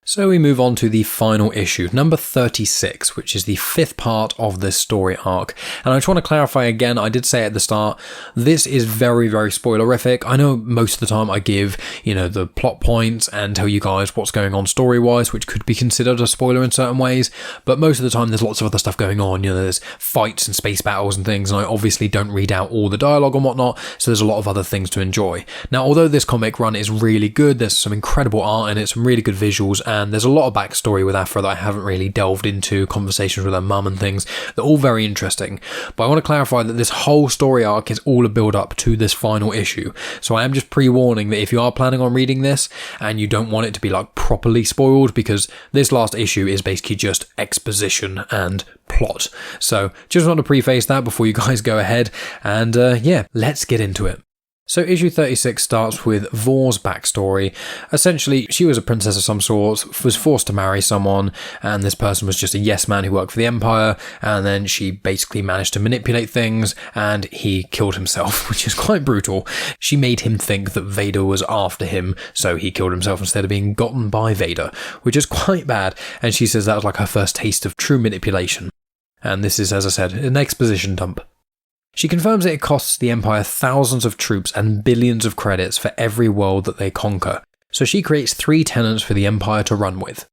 So we move on to the final issue, number 36, which is the 5th part of this story arc. And I just want to clarify again, I did say at the start, this is very, very spoilerific. I know most of the time I give, the plot points and tell you guys what's going on story-wise, which could be considered a spoiler in certain ways, but most of the time there's lots of other stuff going on. There's fights and space battles and things, and I obviously don't read out all the dialogue and whatnot, so there's a lot of other things to enjoy. Now, although this comic run is really good, there's some incredible art in it, some really good visuals, and there's a lot of backstory with Aphra that I haven't really delved into, conversations with her mum and things. They're all very interesting. But I want to clarify that this whole story arc is all a build up to this final issue. So I am just pre-warning that if you are planning on reading this and you don't want it to be like properly spoiled, because this last issue is basically just exposition and plot. So just want to preface that before you guys go ahead and let's get into it. So issue 36 starts with Vor's backstory. Essentially, she was a princess of some sort, was forced to marry someone, and this person was just a yes man who worked for the Empire, and then she basically managed to manipulate things, and he killed himself, which is quite brutal. She made him think that Vader was after him, so he killed himself instead of being gotten by Vader, which is quite bad, and she says that was like her first taste of true manipulation. And this is, as I said, an exposition dump. She confirms that it costs the Empire thousands of troops and billions of credits for every world that they conquer, so she creates 3 tenets for the Empire to run with.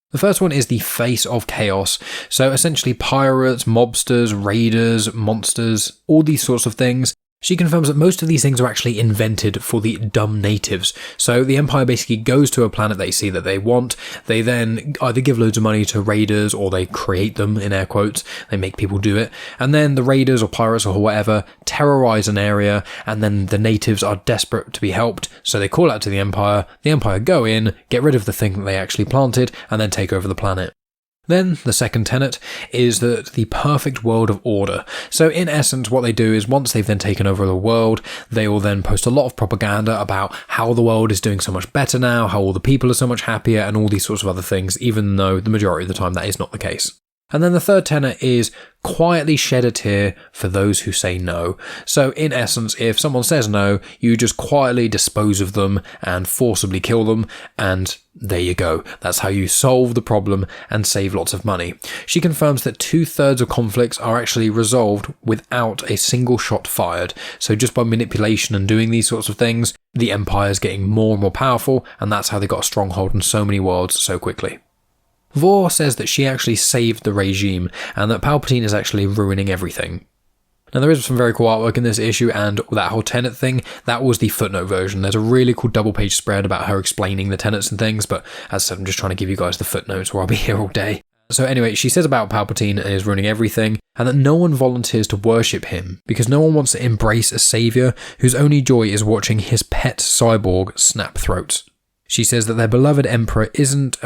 The first one is the face of chaos, so essentially pirates, mobsters, raiders, monsters, all these sorts of things. She confirms that most of these things are actually invented for the dumb natives. So the Empire basically goes to a planet they see that they want. They then either give loads of money to raiders or they create them, in air quotes. They make people do it. And then the raiders or pirates or whatever terrorize an area, and then the natives are desperate to be helped. So they call out to the Empire. The Empire go in, get rid of the thing that they actually planted, and then take over the planet. Then, the second tenet is that the perfect world of order. So in essence, what they do is once they've then taken over the world, they will then post a lot of propaganda about how the world is doing so much better now, how all the people are so much happier, and all these sorts of other things, even though the majority of the time that is not the case. And then the third tenet is quietly shed a tear for those who say no. So in essence, if someone says no, you just quietly dispose of them and forcibly kill them, and there you go. That's how you solve the problem and save lots of money. She confirms that 2/3 of conflicts are actually resolved without a single shot fired. So just by manipulation and doing these sorts of things, the Empire is getting more and more powerful, and that's how they got a stronghold in so many worlds so quickly. Vor says that she actually saved the regime and that Palpatine is actually ruining everything. Now there is some very cool artwork in this issue, and that whole tenet thing, that was the footnote version. There's a really cool double-page spread about her explaining the tenets and things, but as I said, I'm just trying to give you guys the footnotes or I'll be here all day. So anyway, she says about Palpatine is ruining everything, and that no one volunteers to worship him because no one wants to embrace a saviour whose only joy is watching his pet cyborg snap throats. She says that their beloved Emperor isn't,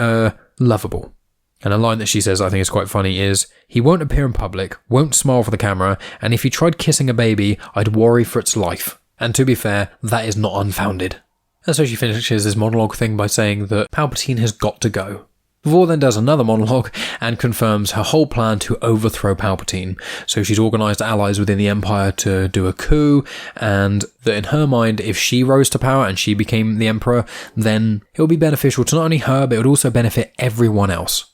lovable. And a line that she says I think is quite funny is, "He won't appear in public, won't smile for the camera, and if he tried kissing a baby, I'd worry for its life." And to be fair, that is not unfounded. And so she finishes this monologue thing by saying that Palpatine has got to go. Vor then does another monologue and confirms her whole plan to overthrow Palpatine. So she's organised allies within the Empire to do a coup, and that in her mind, if she rose to power and she became the Emperor, then it would be beneficial to not only her, but it would also benefit everyone else.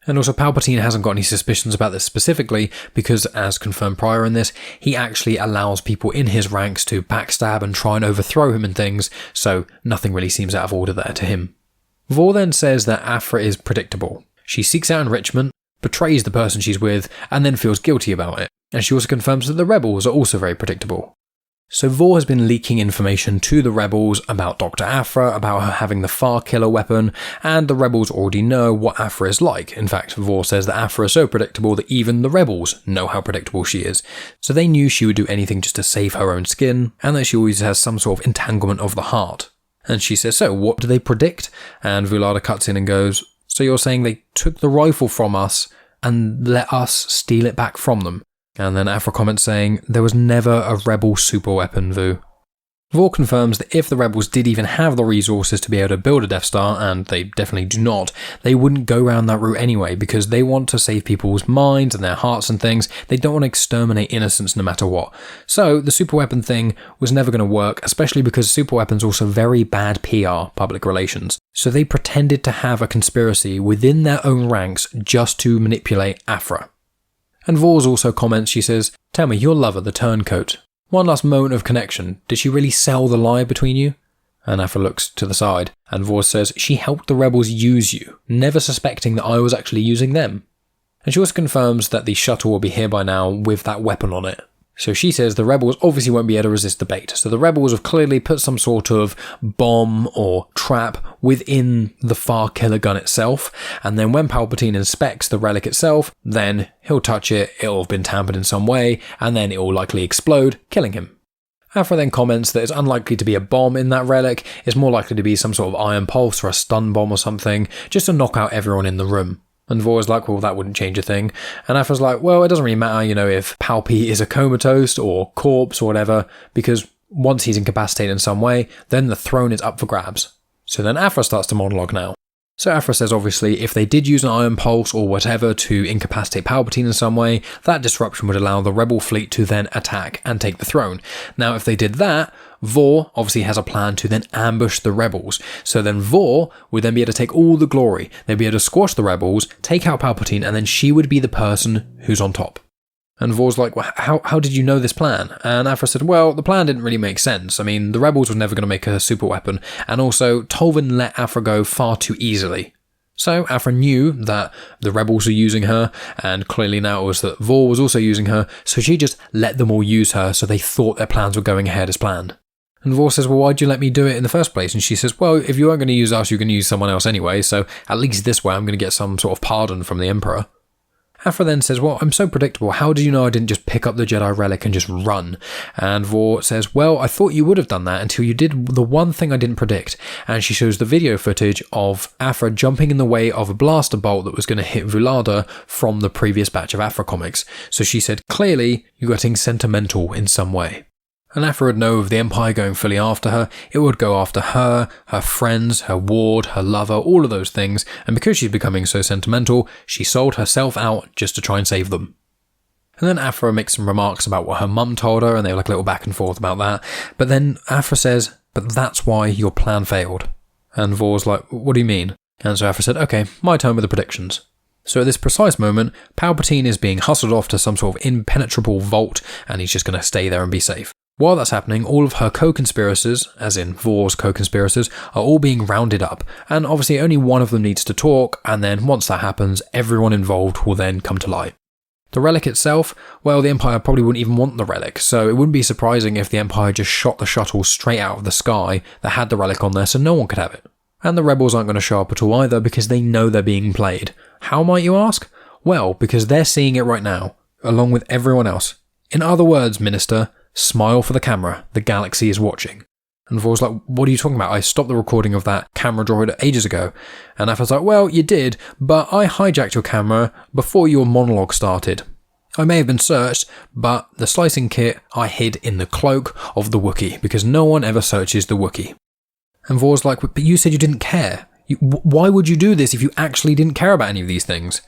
And also Palpatine hasn't got any suspicions about this specifically because, as confirmed prior in this, he actually allows people in his ranks to backstab and try and overthrow him and things, so nothing really seems out of order there to him. Vor then says that Aphra is predictable. She seeks out enrichment, betrays the person she's with, and then feels guilty about it. And she also confirms that the rebels are also very predictable. So Vor has been leaking information to the rebels about Doctor Aphra, about her having the Far Killer weapon, and the rebels already know what Aphra is like. In fact, Vor says that Aphra is so predictable that even the rebels know how predictable she is. So they knew she would do anything just to save her own skin, and that she always has some sort of entanglement of the heart. And she says, "So what do they predict?" And Vulada cuts in and goes, "So you're saying they took the rifle from us and let us steal it back from them?" And then Aphra comments saying, "There was never a rebel superweapon, Vu." Vor confirms that if the rebels did even have the resources to be able to build a Death Star, and they definitely do not, they wouldn't go around that route anyway, because they want to save people's minds and their hearts and things. They don't want to exterminate innocents no matter what. So the superweapon thing was never going to work, especially because superweapons are also very bad PR, public relations. So they pretended to have a conspiracy within their own ranks just to manipulate Aphra. And Vors also comments, she says, "Tell me, your lover, the turncoat. One last moment of connection. Did she really sell the lie between you?" And Aphra looks to the side, and Vors says, "She helped the rebels use you, never suspecting that I was actually using them." And she also confirms that the shuttle will be here by now with that weapon on it. So she says the rebels obviously won't be able to resist the bait. So the rebels have clearly put some sort of bomb or trap within the Far Killer gun itself. And then when Palpatine inspects the relic itself, then he'll touch it, it'll have been tampered in some way, and then it will likely explode, killing him. Aphra then comments that it's unlikely to be a bomb in that relic. It's more likely to be some sort of ion pulse or a stun bomb or something, just to knock out everyone in the room. And Vor's like, well, that wouldn't change a thing. And Aphra's like, well, it doesn't really matter, if Palpy is a comatose or corpse or whatever, because once he's incapacitated in some way, then the throne is up for grabs. So then Aphra starts to monologue now. So Aphra says, obviously, if they did use an ion pulse or whatever to incapacitate Palpatine in some way, that disruption would allow the rebel fleet to then attack and take the throne. Now, if they did that, Vor obviously has a plan to then ambush the rebels. So then Vor would then be able to take all the glory. They'd be able to squash the rebels, take out Palpatine, and then she would be the person who's on top. And Vor's like, well, how did you know this plan? And Aphra said, well, the plan didn't really make sense. I mean, the rebels were never going to make a super weapon, and also Tolvin let Aphra go far too easily. So Aphra knew that the rebels were using her, and clearly now it was that Vor was also using her, so she just let them all use her so they thought their plans were going ahead as planned. And Vor says, well, why'd you let me do it in the first place? And she says, well, if you weren't going to use us, you're going to use someone else anyway, so at least this way I'm going to get some sort of pardon from the Emperor. Aphra then says, well, I'm so predictable. How did you know I didn't just pick up the Jedi relic and just run? And Vor says, well, I thought you would have done that until you did the one thing I didn't predict. And she shows the video footage of Aphra jumping in the way of a blaster bolt that was going to hit Vulada from the previous batch of Aphra comics. So she said, clearly, you're getting sentimental in some way. And Aphra would know of the Empire going fully after her, it would go after her, her friends, her ward, her lover, all of those things, and because she's becoming so sentimental, she sold herself out just to try and save them. And then Aphra makes some remarks about what her mum told her, and they were like a little back and forth about that, but then Aphra says, but that's why your plan failed. And Vor's like, what do you mean? And so Aphra said, okay, my turn with the predictions. So at this precise moment, Palpatine is being hustled off to some sort of impenetrable vault, and he's just going to stay there and be safe. While that's happening, all of her co-conspirators, as in Vor's co-conspirators, are all being rounded up, and obviously only one of them needs to talk, and then once that happens, everyone involved will then come to light. The relic itself, well, the Empire probably wouldn't even want the relic, so it wouldn't be surprising if the Empire just shot the shuttle straight out of the sky that had the relic on there so no one could have it. And the rebels aren't going to show up at all either because they know they're being played. How might you ask? Well, because they're seeing it right now, along with everyone else. In other words, Minister, smile for the camera, the galaxy is watching. And Vor's like, what are you talking about? I stopped the recording of that camera droid ages ago. And Aphra's like, well, you did, but I hijacked your camera before your monologue started. I may have been searched, but the slicing kit I hid in the cloak of the Wookiee, because no one ever searches the Wookiee. And Vor's like, but you said you didn't care. Why would you do this if you actually didn't care about any of these things?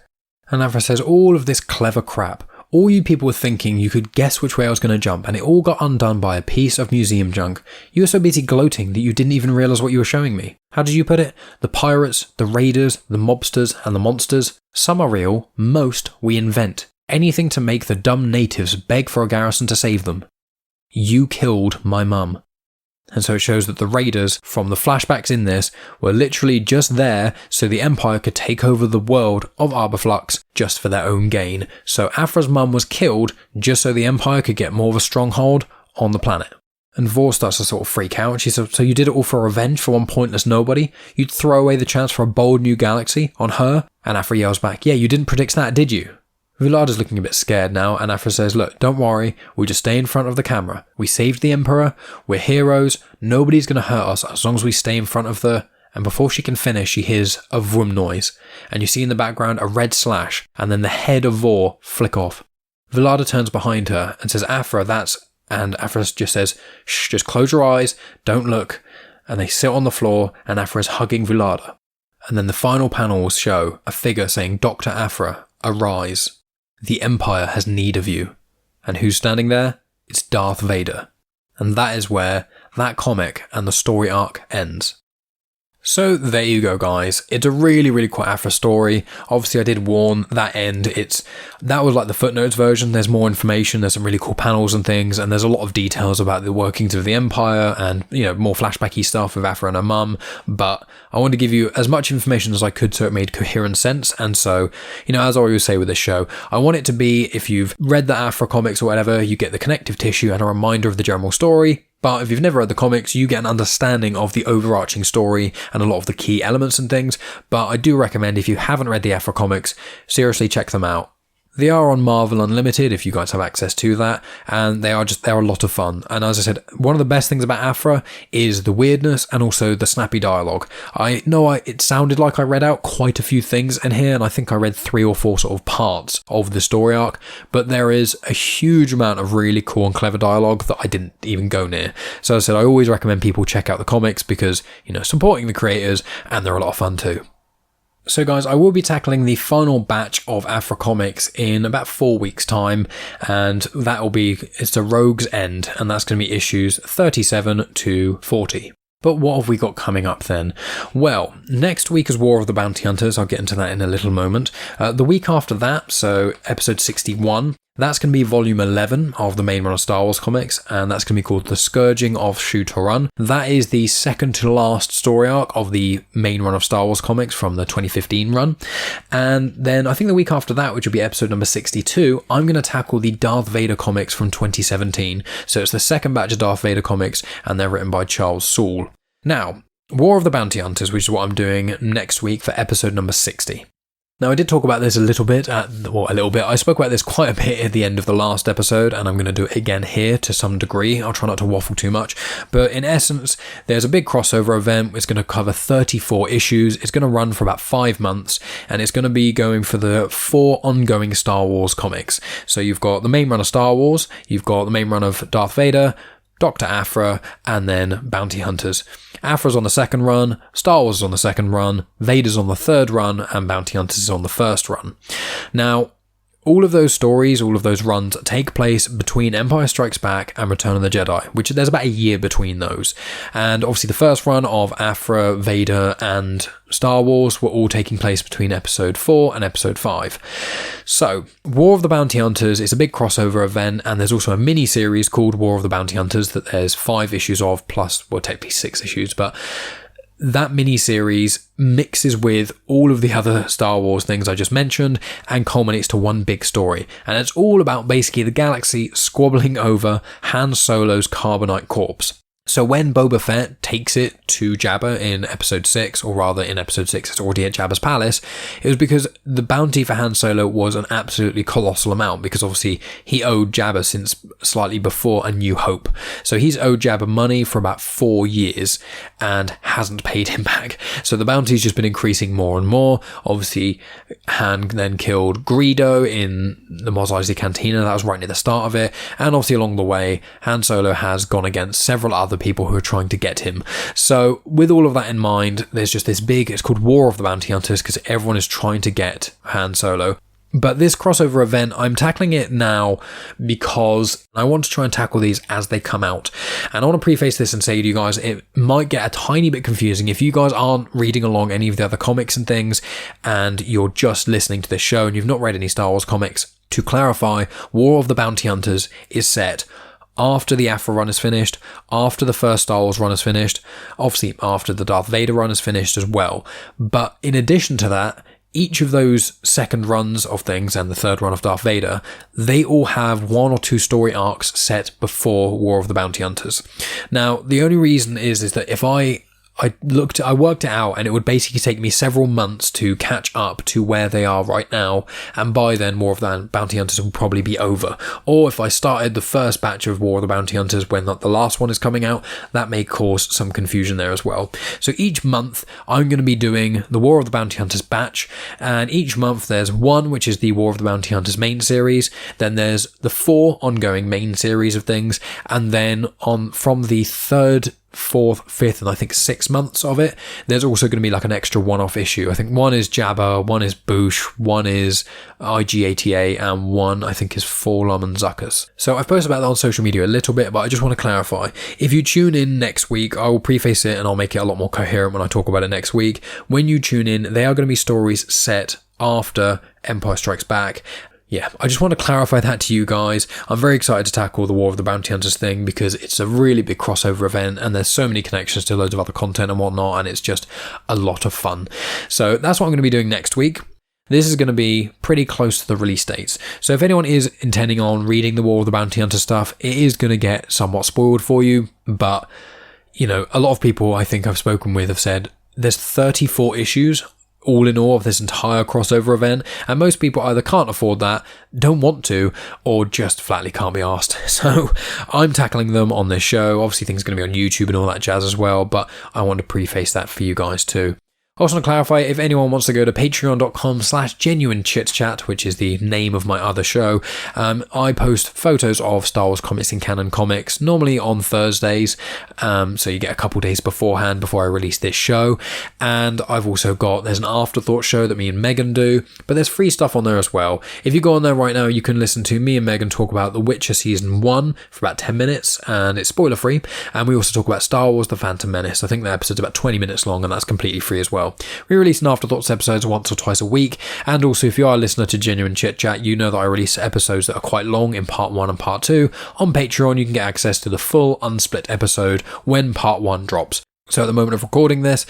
And Aphra says, all of this clever crap. All you people were thinking you could guess which way I was going to jump, and it all got undone by a piece of museum junk. You were so busy gloating that you didn't even realise what you were showing me. How did you put it? The pirates, the raiders, the mobsters, and the monsters. Some are real, most we invent. Anything to make the dumb natives beg for a garrison to save them. You killed my mum. And so it shows that the raiders from the flashbacks in this were literally just there so the Empire could take over the world of Arbaflux just for their own gain. So Aphra's mum was killed just so the Empire could get more of a stronghold on the planet. And Vor starts to sort of freak out. She said, so you did it all for revenge for one pointless nobody? You'd throw away the chance for a bold new galaxy on her? And Aphra yells back, yeah, you didn't predict that, did you? Vulada's looking a bit scared now, and Aphra says, look, don't worry, we'll just stay in front of the camera. We saved the Emperor, we're heroes, nobody's going to hurt us as long as we stay in front of the... And before she can finish, she hears a vroom noise, and you see in the background a red slash, and then the head of Vor flick off. Vulada turns behind her and says, Aphra, that's... And Aphra just says, shh, just close your eyes, don't look. And they sit on the floor, and Aphra is hugging Vulada. And then the final panels show a figure saying, Doctor Aphra, arise. The Empire has need of you. And who's standing there? It's Darth Vader. And that is where that comic and the story arc ends. So there you go, guys. It's a really, really quite Aphra story. Obviously, I did warn that end. That was like the footnotes version. There's more information. There's some really cool panels and things, and there's a lot of details about the workings of the Empire and, you know, more flashbacky stuff with Aphra and her mum. But I wanted to give you as much information as I could so it made coherent sense. And so, you know, as I always say with this show, I want it to be, if you've read the Aphra comics or whatever, you get the connective tissue and a reminder of the general story. But if you've never read the comics, you get an understanding of the overarching story and a lot of the key elements and things. But I do recommend, if you haven't read the Aphra comics, seriously check them out. They are on Marvel Unlimited if you guys have access to that, and they're a lot of fun. And as I said, one of the best things about Aphra is the weirdness and also the snappy dialogue. I know it sounded like I read out quite a few things in here, and I think I read 3 or 4 sort of parts of the story arc, but there is a huge amount of really cool and clever dialogue that I didn't even go near. So as I said, I always recommend people check out the comics because, you know, supporting the creators, and they're a lot of fun too. So guys, I will be tackling the final batch of Aphra comics in about 4 weeks time, and that will be, it's the Rogue's End, and that's going to be issues 37 to 40. But what have we got coming up then? Well, next week is War of the Bounty Hunters. I'll get into that in a little moment. The week after that, so episode 61, That's going to be volume 11 of the main run of Star Wars comics, and that's going to be called The Scourging of Shu-Torun. That is the second to last story arc of the main run of Star Wars comics from the 2015 run. And then I think the week after that, which will be episode number 62, I'm going to tackle the Darth Vader comics from 2017. So it's the second batch of Darth Vader comics, and they're written by Charles Soule. Now, War of the Bounty Hunters, which is what I'm doing next week for episode number 60. Now, I did talk about this a little bit. I spoke about this quite a bit at the end of the last episode, and I'm going to do it again here to some degree. I'll try not to waffle too much. But in essence, there's a big crossover event. It's going to cover 34 issues. It's going to run for about 5 months, and it's going to be going for the 4 ongoing Star Wars comics. So you've got the main run of Star Wars, you've got the main run of Darth Vader, Doctor Aphra, and then Bounty Hunters. Aphra's on the second run, Star Wars is on the second run, Vader's on the third run, and Bounty Hunters is on the first run. Now, all of those stories, all of those runs take place between Empire Strikes Back and Return of the Jedi, which there's about a year between those. And obviously the first run of Aphra, Vader, and Star Wars were all taking place between episode 4 and episode 5. So, War of the Bounty Hunters is a big crossover event, and there's also a mini-series called War of the Bounty Hunters that there's 5 issues of, plus, well, technically 6 issues, but that mini-series mixes with all of the other Star Wars things I just mentioned and culminates to one big story. And it's all about basically the galaxy squabbling over Han Solo's carbonite corpse. So when Boba Fett takes it to Jabba in episode 6, or rather in episode 6 it's already at Jabba's palace, it was because the bounty for Han Solo was an absolutely colossal amount, because obviously he owed Jabba since slightly before A New Hope. So he's owed Jabba money for about 4 years and hasn't paid him back. So the bounty's just been increasing more and more. Obviously Han then killed Greedo in the Mos Eisley Cantina, that was right near the start of it, and obviously along the way Han Solo has gone against several other people who are trying to get him. So with all of that in mind, there's just this big, it's called War of the Bounty Hunters, because everyone is trying to get Han Solo. But this crossover event, I'm tackling it now because I want to try and tackle these as they come out. And I want to preface this and say to you guys, it might get a tiny bit confusing if you guys aren't reading along any of the other comics and things, and you're just listening to this show and you've not read any Star Wars comics. To clarify, War of the Bounty Hunters is set after the Aphra run is finished, after the first Star Wars run is finished, obviously after the Darth Vader run is finished as well. But in addition to that, each of those second runs of things and the third run of Darth Vader, they all have 1 or 2 story arcs set before War of the Bounty Hunters. Now, the only reason is that if I worked it out, and it would basically take me several months to catch up to where they are right now, and by then War of the Bounty Hunters will probably be over. Or if I started the first batch of War of the Bounty Hunters when the last one is coming out, that may cause some confusion there as well. So each month I'm going to be doing the War of the Bounty Hunters batch, and each month there's one which is the War of the Bounty Hunters main series, then there's the 4 ongoing main series of things, and then from the 3rd, 4th, 5th, and I think 6 months of it, there's also going to be like an extra one-off issue. I think one is Jabba, one is Boosh, one is IG-88, and one I think is Forlom and Zuckuss. So I've posted about that on social media a little bit, but I just want to clarify. If you tune in next week, I will preface it and I'll make it a lot more coherent when I talk about it next week. When you tune in, they are going to be stories set after Empire Strikes Back. Yeah, I just want to clarify that to you guys. I'm very excited to tackle the War of the Bounty Hunters thing because it's a really big crossover event and there's so many connections to loads of other content and whatnot, and it's just a lot of fun. So that's what I'm going to be doing next week. This is going to be pretty close to the release dates. So if anyone is intending on reading the War of the Bounty Hunter stuff, it is going to get somewhat spoiled for you. But, you know, a lot of people I think I've spoken with have said there's 34 issues all in all of this entire crossover event, and most people either can't afford that, don't want to, or just flatly can't be asked. So I'm tackling them on this show. Obviously things are going to be on YouTube and all that jazz as well, but I want to preface that for you guys too. I also want to clarify, if anyone wants to go to patreon.com/genuine-chit-chat, which is the name of my other show, I post photos of Star Wars comics in Canon Comics, normally on Thursdays, so you get a couple days beforehand before I release this show. And I've also there's an afterthought show that me and Megan do, but there's free stuff on there as well. If you go on there right now, you can listen to me and Megan talk about The Witcher Season 1 for about 10 minutes, and it's spoiler free. And we also talk about Star Wars The Phantom Menace. I think the episode's about 20 minutes long, and that's completely free as well. well. We release an Afterthoughts episodes once or twice a week, and also if you are a listener to Genuine Chit-Chat, you know that I release episodes that are quite long in part 1 and part 2. On Patreon, you can get access to the full unsplit episode when part 1 drops. So at the moment of recording this,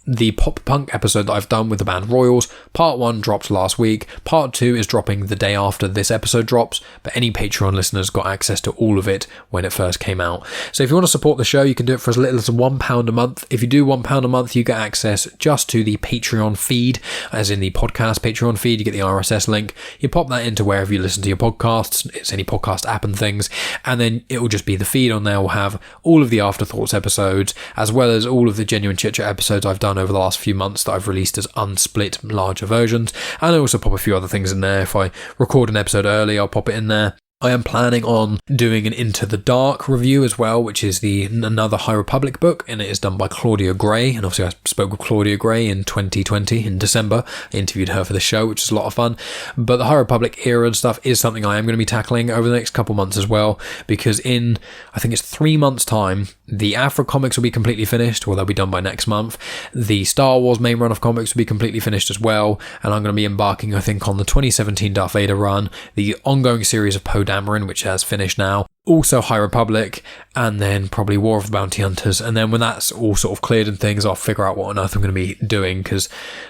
the pop punk episode that I've done with the band Royals, part 1 dropped last week, part 2 is dropping the day after this episode drops, but any Patreon listeners got access to all of it when it first came out. So if you want to support the show, you can do it for as little as £1 a month. If you do £1 a month, you get access just to the Patreon feed, as in the podcast Patreon feed. You get the RSS link, you pop that into wherever you listen to your podcasts, it's any podcast app and things, and then it will just be the feed on there will have all of the Afterthoughts episodes, as well as all of the Genuine Chit-Chat episodes I've done over the last few months that I've released as unsplit larger versions, and I also pop a few other things in there. If I record an episode early, I'll pop it in there. I am planning on doing an Into the Dark review as well, which is another High Republic book, and it is done by Claudia Gray, and obviously I spoke with Claudia Gray in 2020, in December. I interviewed her for the show, which is a lot of fun. But the High Republic era and stuff is something I am going to be tackling over the next couple months as well, because in, I think it's 3 months' time, the Aphra comics will be completely finished, or they'll be done by next month. The Star Wars main run of comics will be completely finished as well, and I'm going to be embarking, I think, on the 2017 Darth Vader run, the ongoing series of Poe Dameron, which has finished now, also High Republic, and then probably War of the Bounty Hunters. And then when that's all sort of cleared and things, I'll figure out what on earth I'm going to be doing, because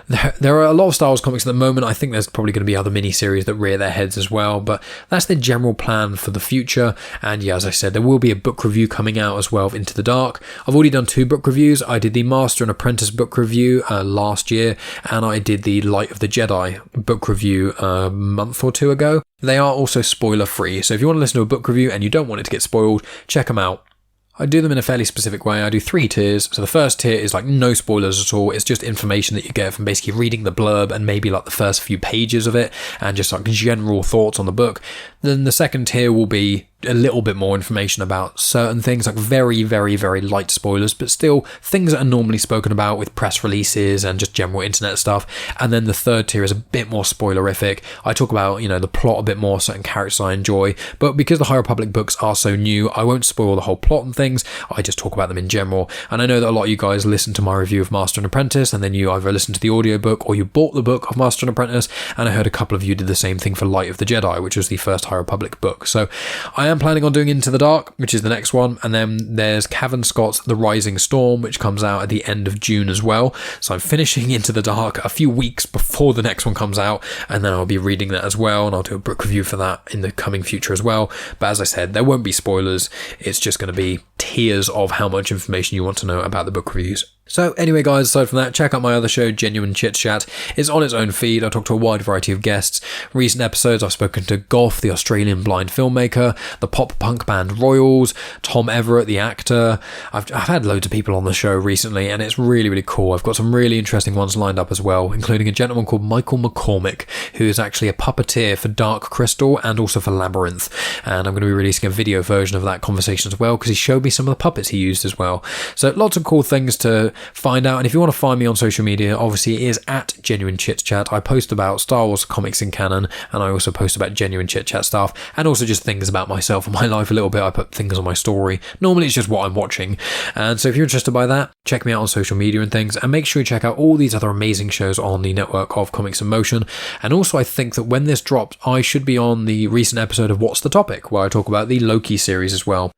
there are a lot of Star Wars comics at the moment. I think there's probably going to be other mini-series that rear their heads as well, but that's the general plan for the future. And yeah, as I said, there will be a book review coming out as well of Into the Dark. I've already done 2 book reviews. I did the Master and Apprentice book review last year, and I did the Light of the Jedi book review a month or 2 ago. They are also spoiler free, so if you want to listen to a book review and you don't want it to get spoiled, check them out. I do them in a fairly specific way. I do 3 tiers. So the first tier is like no spoilers at all. It's just information that you get from basically reading the blurb and maybe like the first few pages of it, and just like general thoughts on the book. Then the second tier will be a little bit more information about certain things, like very, very, very light spoilers, but still things that are normally spoken about with press releases and just general internet stuff. And then the third tier is a bit more spoilerific. I talk about, the plot a bit more, certain characters I enjoy, but because the High Republic books are so new, I won't spoil the whole plot and things. I just talk about them in general. And I know that a lot of you guys listen to my review of Master and Apprentice, and then you either listen to the audiobook or you bought the book of Master and Apprentice, and I heard a couple of you did the same thing for Light of the Jedi, which was the first High Republic book. So I am planning on doing Into the Dark, which is the next one, and then there's Cavan Scott's The Rising Storm, which comes out at the end of June as well. So I'm finishing Into the Dark a few weeks before the next one comes out, and then I'll be reading that as well, and I'll do a book review for that in the coming future as well. But as I said, there won't be spoilers. It's just going to be tiers of how much information you want to know about the book reviews. So anyway guys, aside from that, check out my other show, Genuine Chit-Chat. It's on its own feed. I talk to a wide variety of guests. Recent episodes, I've spoken to Goff, the Australian blind filmmaker, the pop punk band Royals, Tom Everett, the actor. I've had loads of people on the show recently, and it's really, really cool. I've got some really interesting ones lined up as well, including a gentleman called Michael McCormick, who is actually a puppeteer for Dark Crystal and also for Labyrinth. And I'm going to be releasing a video version of that conversation as well, because he showed me some of the puppets he used as well. So lots of cool things to find out. And if you want to find me on social media, obviously it is at Genuine Chit-Chat. I post about Star Wars comics in Canon, and I also post about Genuine Chit-Chat stuff, and also just things about myself and my life a little bit. I put things on my story. Normally it's just what I'm watching. And so if you're interested by that, check me out on social media and things, and make sure you check out all these other amazing shows on the network of Comics in Motion. And also I think that when this drops, I should be on the recent episode of What's the Topic, where I talk about the Loki series as well.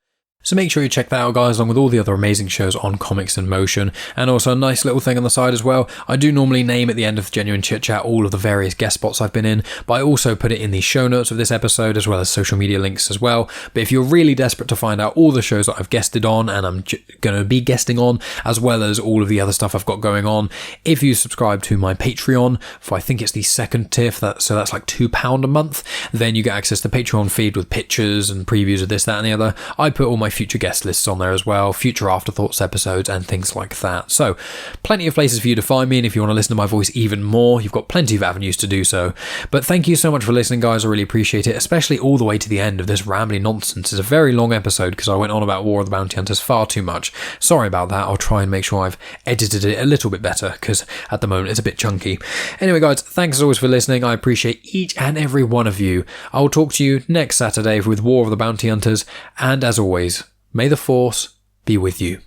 So make sure you check that out, guys, along with all the other amazing shows on Comics in Motion. And also a nice little thing on the side as well. I do normally name at the end of Genuine Chit-Chat all of the various guest spots I've been in, but I also put it in the show notes of this episode, as well as social media links as well. But if you're really desperate to find out all the shows that I've guested on, and I'm going to be guesting on, as well as all of the other stuff I've got going on, if you subscribe to my Patreon, for I think it's the second tier, so that's like £2 a month, then you get access to the Patreon feed with pictures and previews of this, that and the other. I put all my future guest lists on there as well, future Afterthoughts episodes and things like that. So plenty of places for you to find me, and if you want to listen to my voice even more, you've got plenty of avenues to do so. But thank you so much for listening, guys. I really appreciate it, especially all the way to the end of this rambling nonsense. It's a very long episode because I went on about War of the Bounty Hunters far too much. Sorry about that. I'll try and make sure I've edited it a little bit better, because at the moment it's a bit chunky. Anyway guys, thanks as always for listening. I appreciate each and every one of you. I'll talk to you next Saturday with War of the Bounty Hunters, and as always, may the Force be with you.